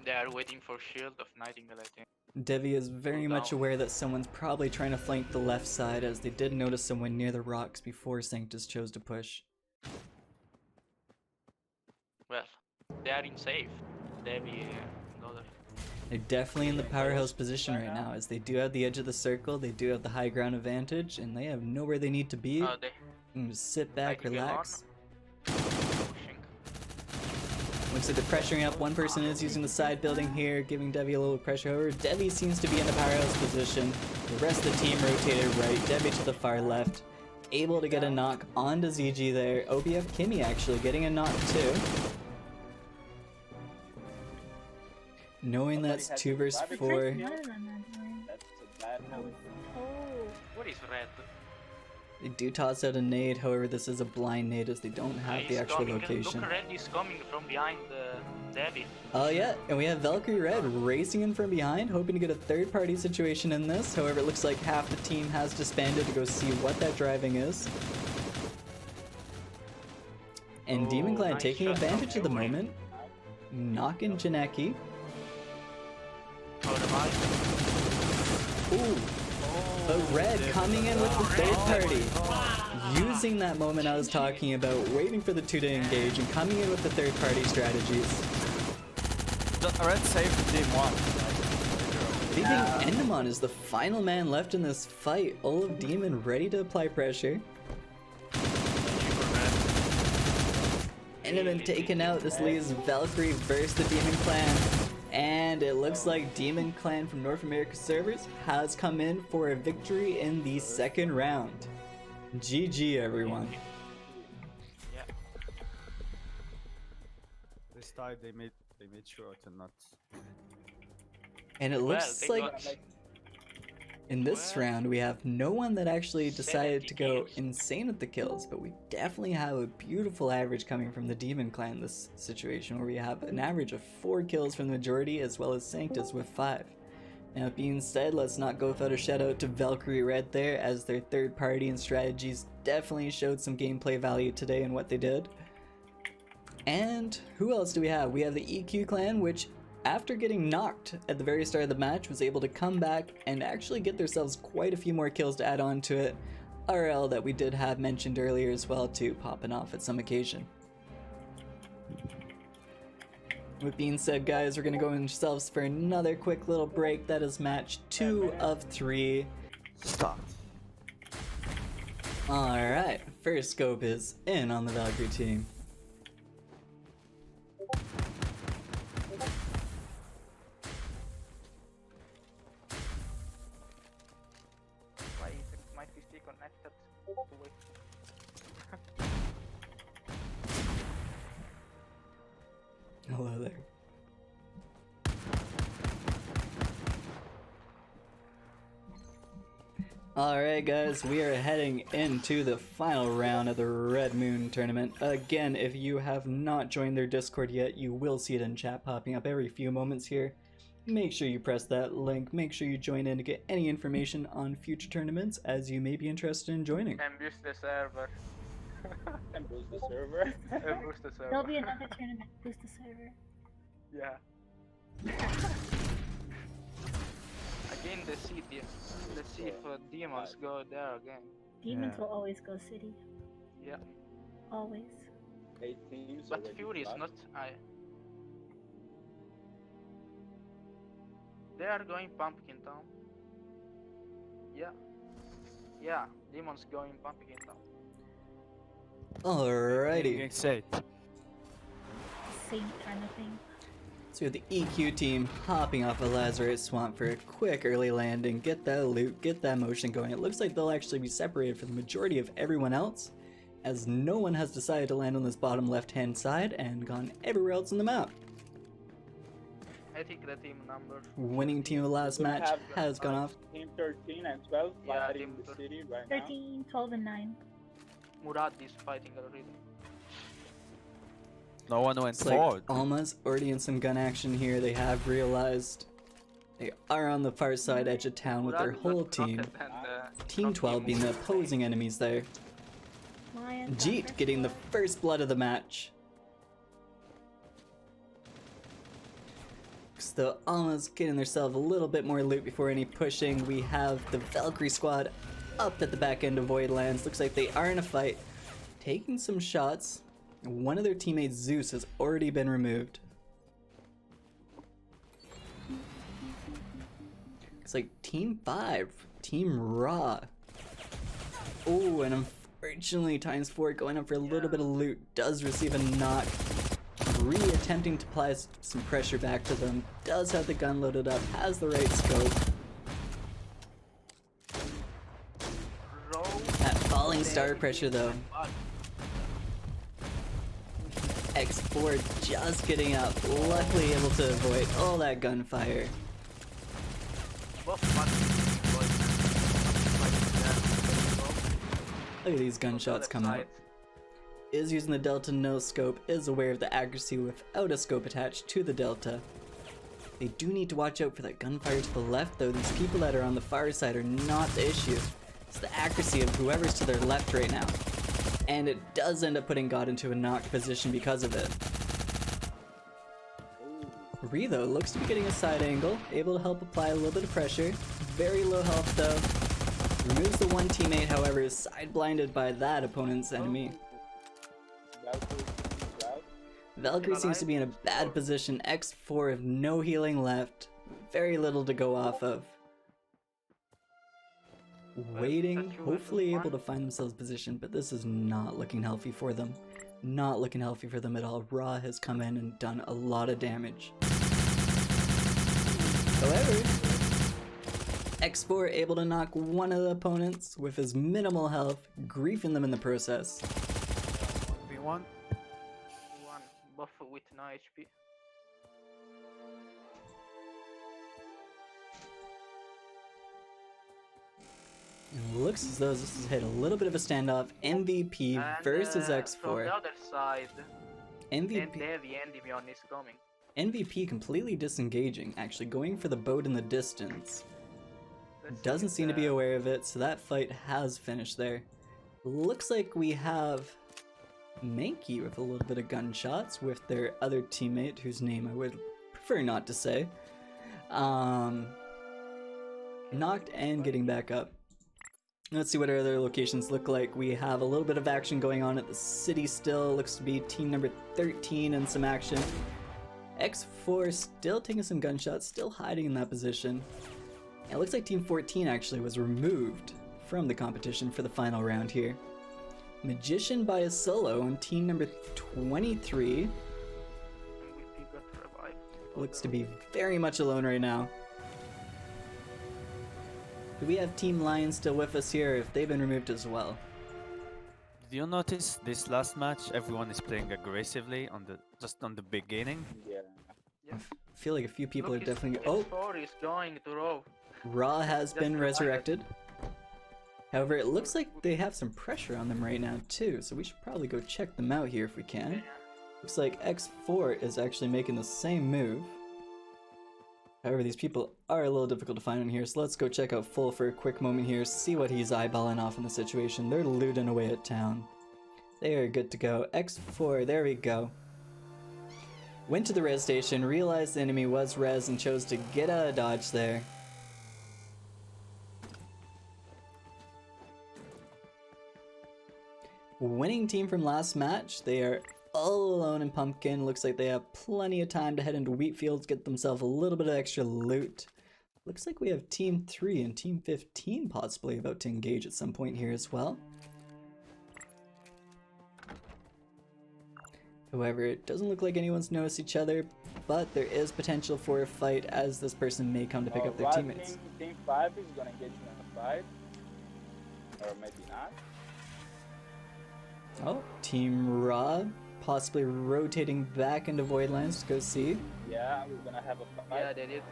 They are waiting for shield of Nightingale, I think. Devi is very much aware that someone's probably trying to flank the left side, as they did notice someone near the rocks before Sanctus chose to push. Well, they are in safe. Devi and other. They're definitely in the powerhouse position right now, as they do have the edge of the circle, they do have the high ground advantage, and they have nowhere they need to be. And just sit back, relax. Looks like they're pressuring up. One person is using the side building here, giving Devi a little pressure. However, Devi seems to be in the powerhouse position. The rest of the team rotated right. Devi to the far left. Able to get a knock onto ZG there. OBF Kimmy actually getting a knock too. Knowing that's 2 versus 4. What am I doing? That's a bad move. Oh. What is Red? They do toss out a nade, however this is a blind nade as they don't have the actual location. Look, Red is coming from behind Devi. Oh yeah, and we have Valkyrie Red racing in from behind, hoping to get a third-party situation in this. However, it looks like half the team has disbanded to go see what that driving is. And Demon Clan nice taking shot advantage of the from Fury. moment, knocking Janeki. Ooh. But Red coming in with the third party, using that moment I was talking about, waiting for the 2 to engage and coming in with the third party strategies. Red saved team 1. Leaving Endemon is the final man left in this fight. Olive Demon ready to apply pressure. Endemon taken out. This leaves Valkyrie versus the Demon Clan. And it looks like Demon Clan from North America servers has come in for a victory in the 2nd round. GG everyone. Yeah. This time they made sure to not. And it looks Well, like in this round we have no one that actually decided to go insane with the kills, but we definitely have a beautiful average coming from the Demon Clan in this situation, where we have an average of 4 kills from the majority, as well as Sanctus with 5. Now, that being said, let's not go without a shout out to Valkyrie Red there, as their third party and strategies definitely showed some gameplay value today in what they did. And who else do we have? We have the EQ Clan, which after getting knocked at the very start of the match was able to come back and actually get themselves quite a few more kills to add on to it. RL that we did have mentioned earlier as well too, popping off at some occasion. With being said, guys, we're gonna go ourselves for another quick little break. That is match 2 of 3. Stop. Alright, first scope is in on the Valkyrie team. expected to win. Hello there. Alright guys, we are heading into the final round of the Redmoon tournament. Again, if you have not joined their Discord yet, you will see it in chat popping up every few moments here. Make sure you press that link, make sure you join in to get any information on future tournaments as you may be interested in joining. And boost the server. And boost the server. And boost the server. There'll be another tournament. Boost the server. Yeah. Again the city. Let's see if demons go there again. Demons will always go city. Yeah. Always. 8 teams. But already Fury is lost. not. They are going Pumpkin Town. Yeah. Yeah. Demons going Pumpkin Town. Alrighty. Getting safe. Same kind of thing. So we have the EQ team hopping off a Lazarus Swamp for a quick early landing, get that loot, get that motion going. It looks like they'll actually be separated from the majority of everyone else, as no one has decided to land on this bottom left-hand side and gone everywhere else on the map. I think the team number. Winning team of the last We match have, has gone off. Team 13 and 12 Yeah, fighting team the city right now. 13, 12, and 9. Murad is fighting already. No one went It's like forward. Alma's already in some gun action here. They have realized they are on the far side edge of town with their Murad whole got team. rocket and, Team 12 being the opposing enemies there. Lion, Jeet Panther, getting the Squad. first blood of the match. So Alma's getting themselves a little bit more loot before any pushing. We have the Valkyrie squad up at the back end of Voidlands. Looks like they are in a fight, taking some shots. One of their teammates, Zeus, has already been removed. It's like Team 5, Team Raw. Oh, and unfortunately, ×4 going up for a little bit of loot does receive a knock. Attempting to apply some pressure back to them. Does have the gun loaded up, has the right scope. That falling star pressure though. X4 just getting up, luckily able to avoid all that gunfire. Look at these gunshots come out. Is using the Delta no scope, is aware of the accuracy without a scope attached to the Delta. They do need to watch out for that gunfire to the left though. These people that are on the far side are not the issue. It's the accuracy of whoever's to their left right now. And it does end up putting God into a knocked position because of it. Ree though looks to be getting a side angle, able to help apply a little bit of pressure. Very low health though. Removes the one teammate, however, is side blinded by that opponent's enemy. Valkyrie seems to be in a bad position. X4 have no healing left. Very little to go off of. Waiting, hopefully able to find themselves positioned, but this is not looking healthy for them. Not looking healthy for them at all. Ra has come in and done a lot of damage. However, X4 able to knock one of the opponents with his minimal health, griefing them in the process. V1. One buff with no HP. And looks as though this has hit a little bit of a standoff. MVP And, versus From X4. the other side, MVP. the Endymion is coming. MVP completely disengaging, actually going for the boat in the distance. Doesn't seem to be aware of it, so that fight has finished there. Looks like we have Mankey with a little bit of gunshots with their other teammate, whose name I would prefer not to say. Knocked and getting back up. Let's see what our other locations look like. We have a little bit of action going on at the city still. Looks to be team number 13 in some action. X4 still taking some gunshots, still hiding in that position. And it looks like team 14 actually was removed from the competition for the final round here. Magician by a solo on team number 23. Looks to be very much alone right now. Do we have Team Lion still with us here, or if they've been removed as well? Did you notice this last match? Everyone is playing aggressively just on the beginning. Yeah. I feel like a few people Look, are definitely. his X4 is going to row. Ra has been Just resurrected. However, it looks like they have some pressure on them right now too, so we should probably go check them out here if we can. Looks like X4 is actually making the same move. However, these people are a little difficult to find in here, so let's go check out Full for a quick moment here, see what he's eyeballing off in the situation. They're looting away at town. They are good to go. X4, there we go. Went to the res station, realized the enemy was res, and chose to get out of dodge there. Winning team from last match. They are all alone in Pumpkin. Looks like they have plenty of time to head into Wheatfields, get themselves a little bit of extra loot. Looks like we have Team 3 and Team 15 possibly about to engage at some point here as well. However, it doesn't look like anyone's noticed each other, but there is potential for a fight as this person may come to pick up their teammates. Team 5 is gonna engage in a fight. Or maybe not. Oh, Team Ra possibly rotating back into Voidlands to go see. Yeah, we're gonna have a fight. Yeah, they did.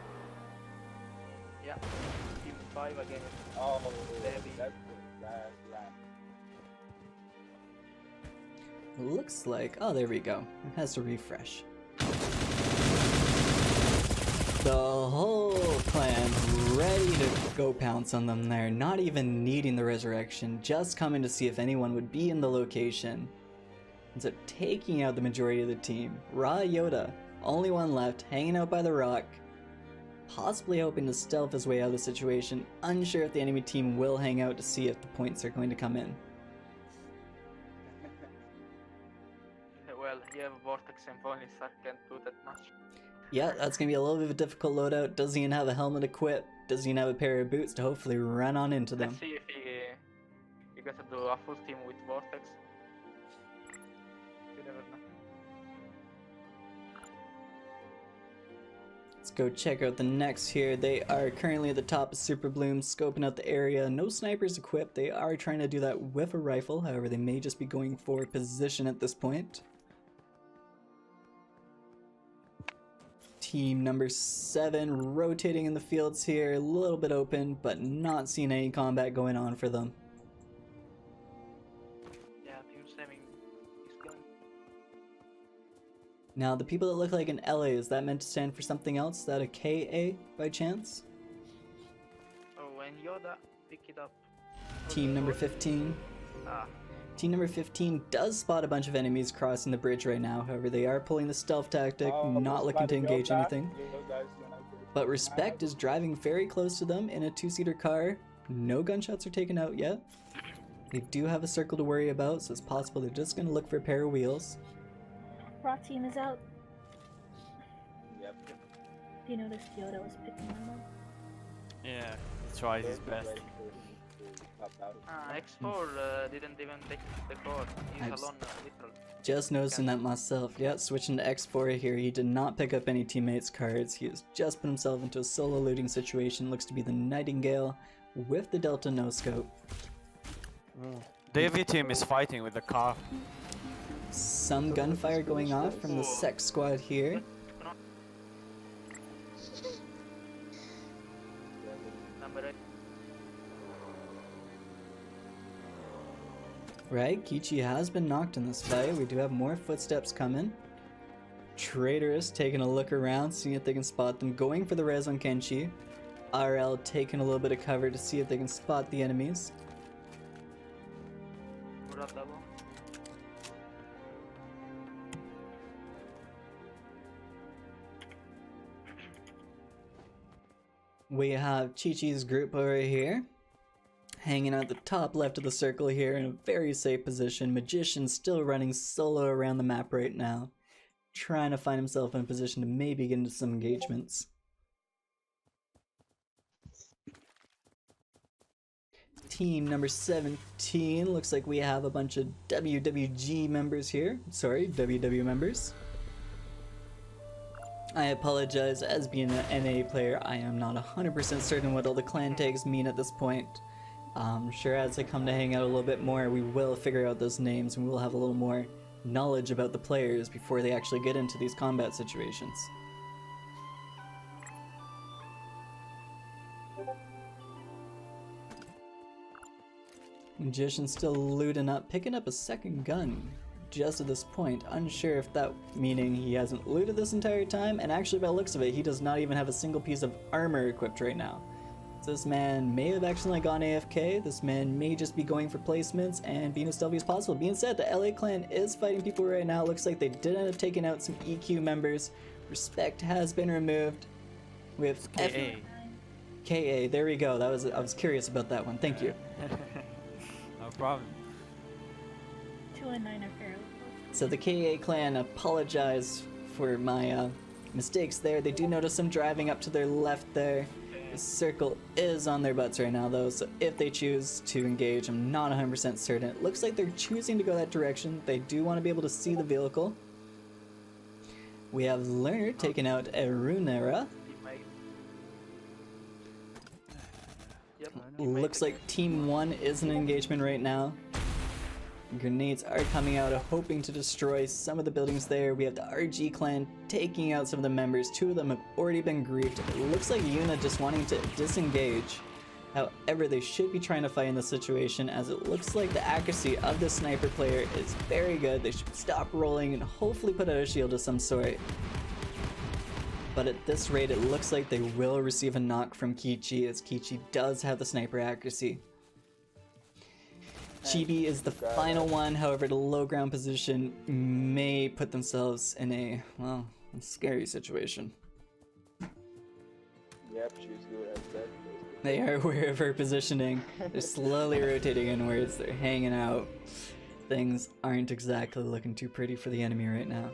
Yeah. Team 5 again. Oh, Debbie. that's the last round. Looks like, oh, there we go. It has to refresh. The whole clan ready to go pounce on them there, not even needing the resurrection, just coming to see if anyone would be in the location. Ends up taking out the majority of the team. Ra Yoda, only one left, hanging out by the rock, possibly hoping to stealth his way out of the situation, unsure if the enemy team will hang out to see if the points are going to come in. Well, you have Vortex and Bonus, I can't do that much. Yeah, that's going to be a little bit of a difficult loadout. Does he even have a helmet equipped? Does he even have a pair of boots to hopefully run on into them? Let's see if he gets to do a full team with Vortex. You never know. Let's go check out the next here. They are currently at the top of Super Bloom, scoping out the area. No snipers equipped. They are trying to do that with a rifle. However, they may just be going for position at this point. Team number 7 rotating in the fields here, a little bit open, but not seeing any combat going on for them. Yeah, Team 7 is going. Now, the people that look like an LA, is that meant to stand for something else? Is that a KA by chance? Oh, when Yoda, pick it up. Team number 15. Ah. Team number 15 does spot a bunch of enemies crossing the bridge right now. However, they are pulling the stealth tactic, not looking to engage anything. But Respect is driving very close to them in a 2-seater car. No gunshots are taken out yet. They do have a circle to worry about, so it's possible they're just going to look for a pair of wheels. Raw team is out. Yep. Do you notice Yoda was picking them up? Yeah, he tried his best. X4 didn't even take the core. He's alone, literally. Just noticing that myself. Yeah, switching to X4 here. He did not pick up any teammates' cards. He has just put himself into a solo looting situation. Looks to be the Nightingale with the Delta no-scope. The AV team is fighting with the car. Some gunfire going off from the Sex Squad here. Number 8. Right, Kichi has been knocked in this fight. We do have more footsteps coming. Traitorous taking a look around, seeing if they can spot them. Going for the res on Kenshi. RL taking a little bit of cover to see if they can spot the enemies. We have Chi-Chi's group over here, hanging out the top left of the circle here in a very safe position. Magician still running solo around the map right now, trying to find himself in a position to maybe get into some engagements. Team number 17, looks like we have a bunch of WWG members here. Sorry, WW members. I apologize, as being an NA player, I am not 100% certain what all the clan tags mean at this point. Sure, as I come to hang out a little bit more, we will figure out those names and we will have a little more knowledge about the players before they actually get into these combat situations. Magician still looting up, picking up a second gun just at this point. Unsure if that meaning he hasn't looted this entire time, and actually by the looks of it, he does not even have a single piece of armor equipped right now. So this man may have accidentally gone AFK, this man may just be going for placements and being as stealthy as possible. Being said, the LA clan is fighting people right now. Looks like they did end up taking out some EQ members. Respect has been removed. We have KA. KA, there we go. I was curious about that one. Thank you. No problem. 2 and 9 are fairly close. So the KA clan apologize for my mistakes there. They do notice them driving up to their left there. The circle is on their butts right now though, so if they choose to engage, I'm not 100% certain. It looks like they're choosing to go that direction. They do want to be able to see the vehicle. We have Lerner taking out Erunera. Looks like Team 1 is in engagement right now. Grenades are coming out, hoping to destroy some of the buildings there. We have the RG clan taking out some of the members. 2 of them have already been griefed. It looks like Yuna just wanting to disengage. However, they should be trying to fight in this situation, as it looks like the accuracy of the sniper player is very good. They should stop rolling and hopefully put out a shield of some sort. But at this rate, it looks like they will receive a knock from Kichi, as Kichi does have the sniper accuracy. Chibi is the final one, however the low ground position may put themselves in a, well, a scary situation. Yep, she's good at that. They are aware of her positioning. They're slowly rotating inwards, they're hanging out. Things aren't exactly looking too pretty for the enemy right now.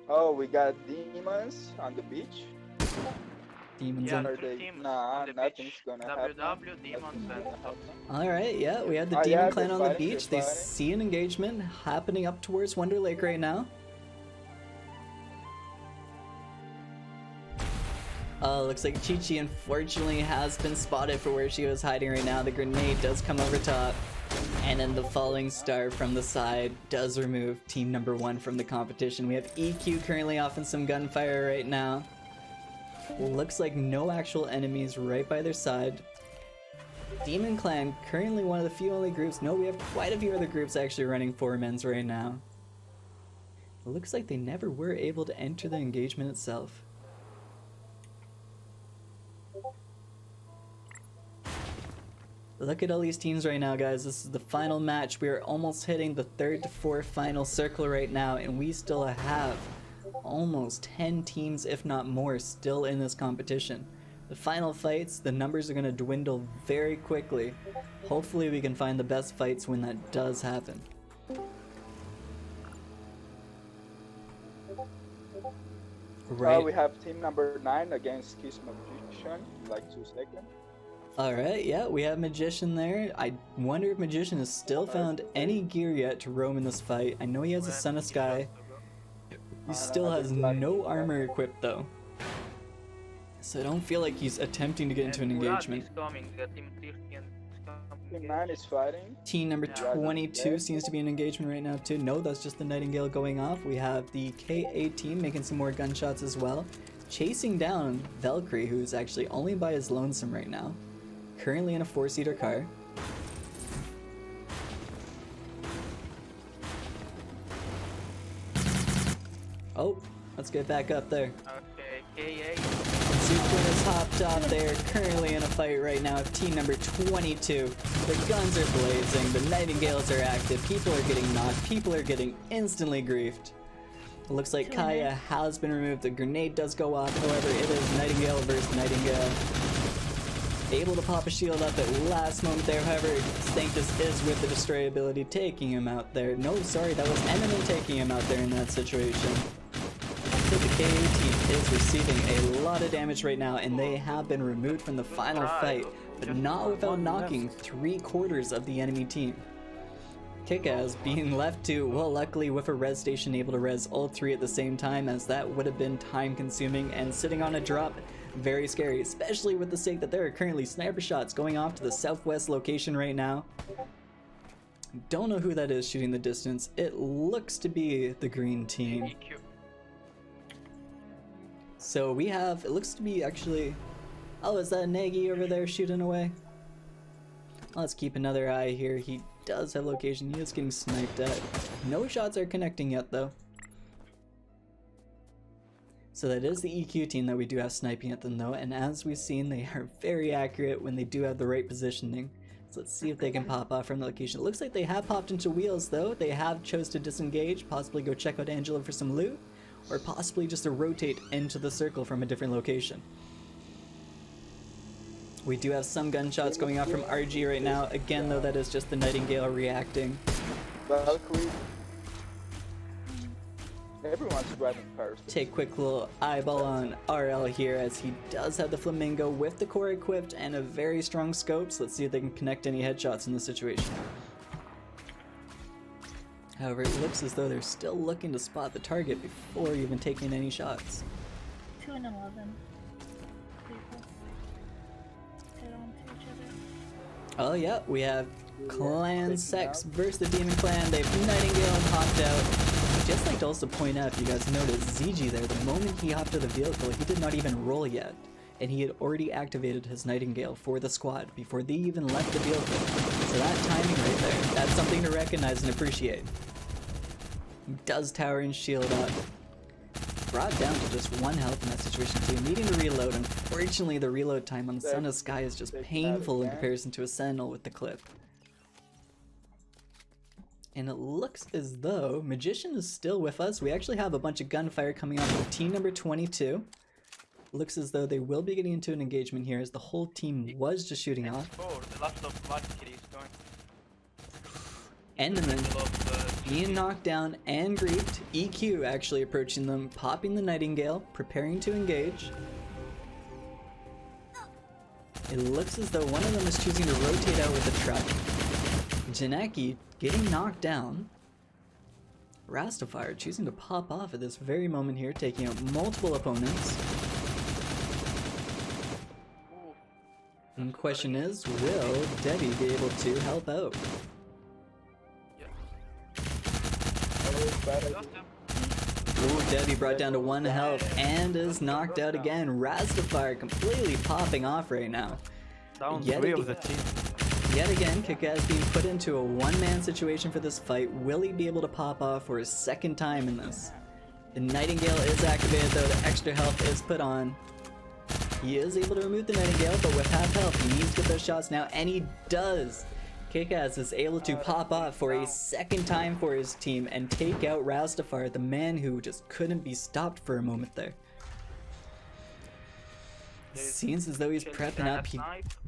Oh, we got demons on the beach. Demons Yeah, on. Nah, nothing's gonna happen. WW, demons, and Alright, yeah, we have the Oh, demon yeah, clan they're on the fighting, beach. they're They fighting. see an engagement happening up towards Wonder Lake right now. Looks like Chi-Chi unfortunately has been spotted for where she was hiding right now. The grenade does come over top. And then the falling star from the side does remove team number 1 from the competition. We have EQ currently off in some gunfire right now. Looks like no actual enemies right by their side. Demon Clan, currently one of the few only groups. No, we have quite a few other groups actually running 4-mens right now. It looks like they never were able to enter the engagement itself. Look at all these teams right now, guys. This is the final match. We are almost hitting the 3rd to 4th final circle right now, and we still have almost 10 teams, if not more, still in this competition. The final fights, the numbers are going to dwindle very quickly. Hopefully we can find the best fights when that does happen. Right. We have team number 9 against Kiss Magician, like 2 seconds. Alright, yeah, we have Magician there. I wonder if Magician has still found any gear yet to roam in this fight. I know he has a Son of Sky. He still has no armor equipped though. So I don't feel like he's attempting to get into an engagement. Team 9 is fighting. Team number 22 seems to be in engagement right now too. No, that's just the Nightingale going off. We have the KA team making some more gunshots as well. Chasing down Valkyrie, who's actually only by his lonesome right now. Currently in a 4-seater car. Oh, let's get back up there. Okay, KA. Zuquin is hopped off there, currently in a fight right now with team number 22. The guns are blazing, the Nightingales are active, people are getting knocked, people are getting instantly griefed. It looks like Kaya has been removed, the grenade does go off, however it is Nightingale versus Nightingale. Able to pop a shield up at last moment there, however, Sanctus is with the destroy ability, taking him out there. No, sorry, that was Enemy taking him out there in that situation. The KA team is receiving a lot of damage right now, and they have been removed from the final fight, but not without knocking 3/4 of the enemy team. Kick-Ass being left to, well, luckily with a res station able to res all three at the same time, as that would have been time consuming and sitting on a drop. Very scary, especially with the sake that there are currently sniper shots going off to the southwest location right now. Don't know who that is shooting the distance. It looks to be the green team. So we have, it looks to be actually, oh, is that Nagy over there shooting away? Let's keep another eye here. He does have location. He is getting sniped at. No shots are connecting yet though. So that is the EQ team that we do have sniping at them though, and as we've seen, they are very accurate when they do have the right positioning. So let's see if they can pop off from the location. It looks like they have popped into wheels though. They have chose to disengage, possibly go check out Angela for some loot, or possibly just to rotate into the circle from a different location. We do have some gunshots going off from RG right now. Again though, that is just the Nightingale reacting. Valkyrie. Everyone's driving first. Take quick little eyeball on RL here, as he does have the Flamingo with the core equipped and a very strong scope, so let's see if they can connect any headshots in this situation. However, it looks as though they're still looking to spot the target before even taking any shots. 2 and 11. Head on to each other. Oh yeah, we have Clan Sex versus the Demon Clan. They've Nightingale and popped out. Just like to also point out, if you guys noticed, ZG there, the moment he hopped out of the vehicle, he did not even roll yet. And he had already activated his Nightingale for the squad before they even left the vehicle. So that timing right there, that's something to recognize and appreciate. He does tower and shield up. Brought down to just 1 health in that situation too, needing to reload. Unfortunately, the reload time on the Son of Sky is just painful in comparison to a Sentinel with the clip. And it looks as though Magician is still with us. We actually have a bunch of gunfire coming off of team number 22. Looks as though they will be getting into an engagement here, as the whole team was just shooting off. Enderman being knocked down and griefed. EQ actually approaching them, popping the Nightingale, preparing to engage. It looks as though one of them is choosing to rotate out with the truck. Janaki getting knocked down. Rastafire choosing to pop off at this very moment here, taking out multiple opponents. And the question is, will Debbie be able to help out? Ooh, Debbie brought down to 1 health and is knocked out again. Rastafire completely popping off right now. Down 3 of the team. Yet again, Kick-Ass being put into a one-man situation for this fight. Will he be able to pop off for his second time in this? The Nightingale is activated though, the extra health is put on. He is able to remove the Nightingale, but with half health, he needs to get those shots now, and he does! Kick-Ass is able to pop off for a second time for his team and take out Rastafari, the man who just couldn't be stopped for a moment there. Seems as though he's prepping up. He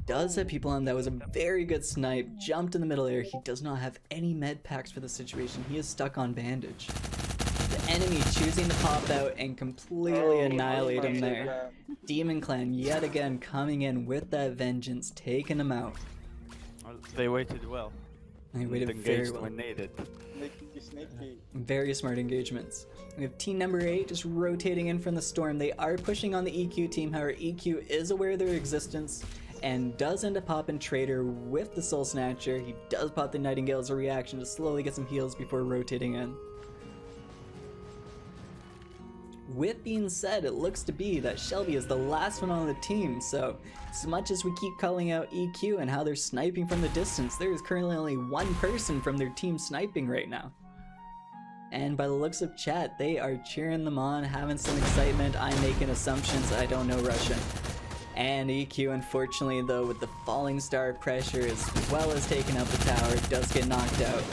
does have people on. That was a very good snipe. Jumped in the middle air. He does not have any med packs for the situation. He is stuck on bandage. The enemy choosing to pop out and completely annihilate him there. Demon Clan yet again coming in with that vengeance, taking him out. Well, they waited well. They waited very well. When needed. Very smart engagements. We have team number 8 just rotating in from the storm. They are pushing on the EQ team, however EQ is aware of their existence and does end up popping Trader with the Soul Snatcher. He does pop the Nightingale as a reaction to slowly get some heals before rotating in. With being said, it looks to be that Shelby is the last one on the team, so as much as we keep calling out EQ and how they're sniping from the distance, there is currently only 1 person from their team sniping right now. And by the looks of chat, they are cheering them on, having some excitement. I'm making assumptions, I don't know Russian. And EQ, unfortunately though, with the falling star pressure as well as taking out the tower, does get knocked out.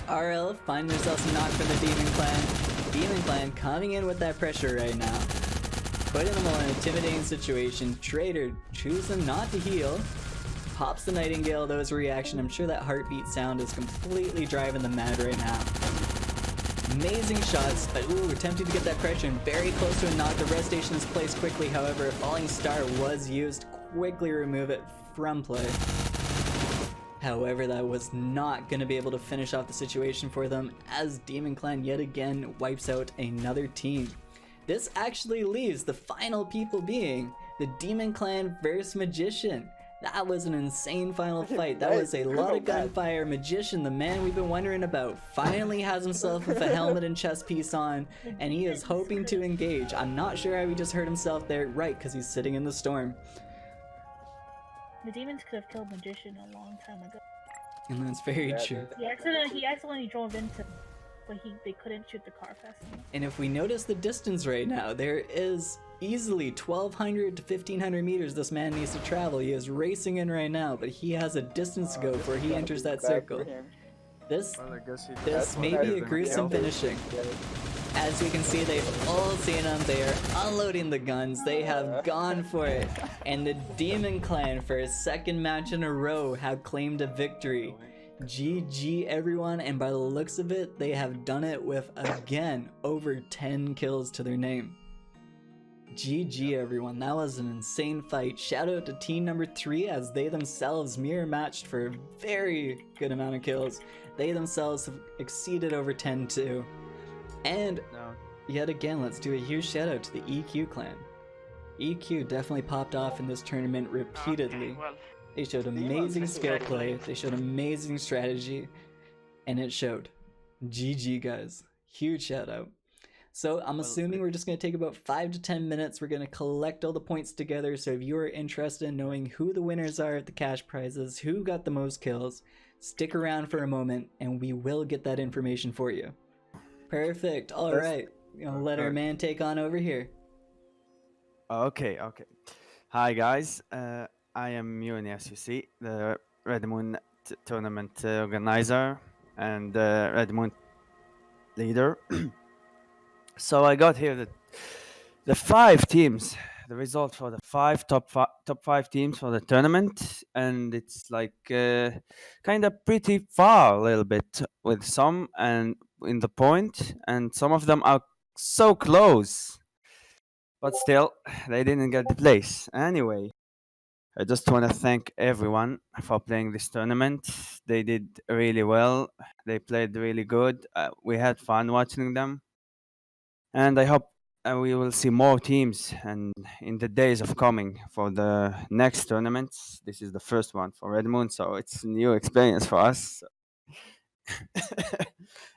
RL finding themselves knocked from the Demon Clan. Demon Clan coming in with that pressure right now, putting them all in an intimidating situation. Trader choosing not to heal, pops the Nightingale though as a reaction. I'm sure that heartbeat sound is completely driving them mad right now. Amazing shots, but ooh, attempting to get that pressure and very close to a knock. The rest station is placed quickly, however, a falling star was used. Quickly remove it from play. However, that was not going to be able to finish off the situation for them, as Demon Clan yet again wipes out another team. This actually leaves the final people being the Demon Clan versus Magician. That was an insane final fight. That was a lot of gunfire. Magician, the man we've been wondering about, finally has himself with a helmet and chest piece on, and he is hoping to engage. I'm not sure how he just hurt himself there. Right, because he's sitting in the storm. The demons could have killed Magician a long time ago. And that's very true. He accidentally drove into, but they couldn't shoot the car fast enough. And if we notice the distance right now, there is easily 1,200 to 1,500 meters this man needs to travel. He is racing in right now, but he has a distance to go before he enters that circle. This may be a gruesome finishing. As we can see, they've all seen him. They are unloading the guns. They have gone for it. And the Demon Clan, for a second match in a row, have claimed a victory. GG everyone, and by the looks of it, they have done it with, again, over 10 kills to their name. GG everyone, that was an insane fight. Shout out to team number 3, as they themselves mirror matched for a very good amount of kills. They themselves have exceeded over 10 too. And yet again, let's do a huge shout out to the EQ clan. EQ definitely popped off in this tournament repeatedly. They showed amazing skill play, they showed amazing strategy, and it showed. GG guys, huge shout out. So I'm assuming we're just going to take about 5 to 10 minutes. We're going to collect all the points together. So if you are interested in knowing who the winners are of the cash prizes, who got the most kills, stick around for a moment and we will get that information for you. Perfect. All right. I'll let our man take on over here. Okay. Hi guys. I am Yuni, as you see, the Redmoon tournament organizer and Redmoon leader. So I got here the 5 teams, the result for the top five teams for the tournament, and it's like kind of pretty far a little bit with some and in the point, and some of them are so close, but still they didn't get the place. Anyway, I just want to thank everyone for playing this tournament. They did really well. They played really good. We had fun watching them. And I hope we will see more teams and in the days of coming for the next tournaments. This is the first one for Redmoon, so it's a new experience for us.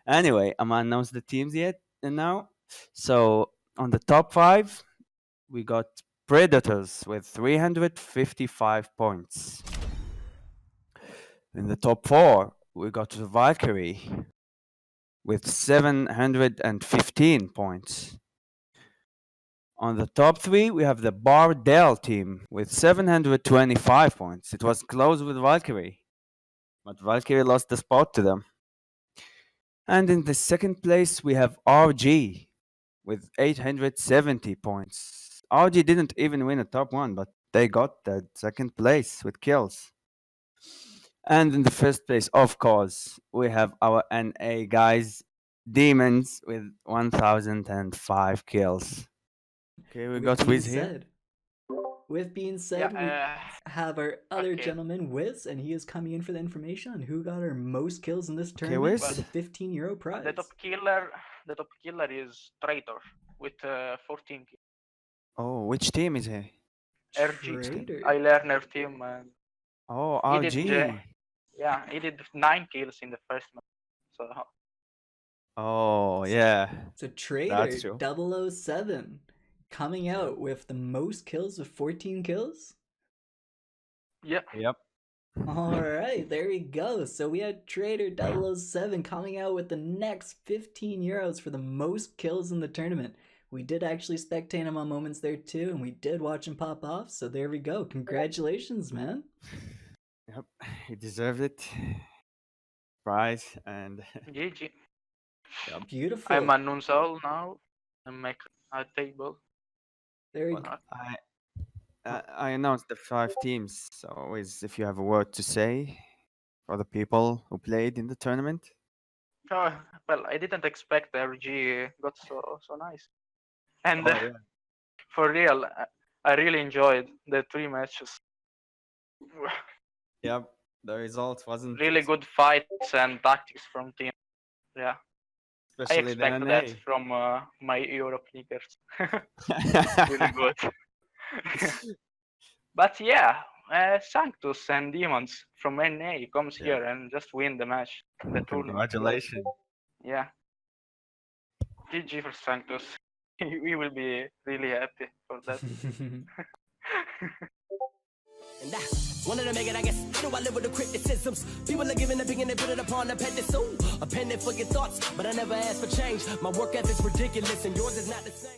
Anyway, I'm gonna announce the teams yet and now. So on the top 5, we got Predators with 355 points. In the top 4, we got Valkyrie with 715 points. On the top 3, we have the Bardell team with 725 points. It was close with Valkyrie, but Valkyrie lost the spot to them. And in the second place, we have RG with 870 points. RG didn't even win a top 1, but they got that second place with kills. And in the first place, of course, we have our NA guys, Demons, with 1005 kills. Okay, we got Wiz here. With being said, we have our other gentleman, Wiz, and he is coming in for the information on who got our most kills in this tournament for the €15 prize. The top killer is Traitor with 14 kills. Oh, which team is he? RG. I learned her team. Oh, RG. He did 9 kills in the first match. So. Oh, yeah. So Trader 007 coming out with the most kills with 14 kills? Yep. Alright, there we go. So we had Trader 007 coming out with the next €15 for the most kills in the tournament. We did actually spectate him on moments there too, and we did watch him pop off. So there we go. Congratulations, man. Yep, he deserved it. Prize and GG. Yep. Beautiful. I'm announce all now and make a table. There we go. I announced the 5 teams. So, if you have a word to say for the people who played in the tournament. Oh, well, I didn't expect the RG got so nice, and for real, I really enjoyed the 3 matches. Yep. the result wasn't really good fights and tactics from team. Yeah, I especially expect the that NA. from my Europe leaguers. Really good. But yeah, Sanctus and Demons from NA comes Yeah. here and just win the match, the tournament. Congratulations. Yeah. GG for Sanctus. We will be really happy for that. And I wanted to make it, I guess. You know I live with the criticisms. People are giving opinion, they put it upon a pedestal. A pen for your thoughts, but I never asked for change. My work ethic's ridiculous, and yours is not the same.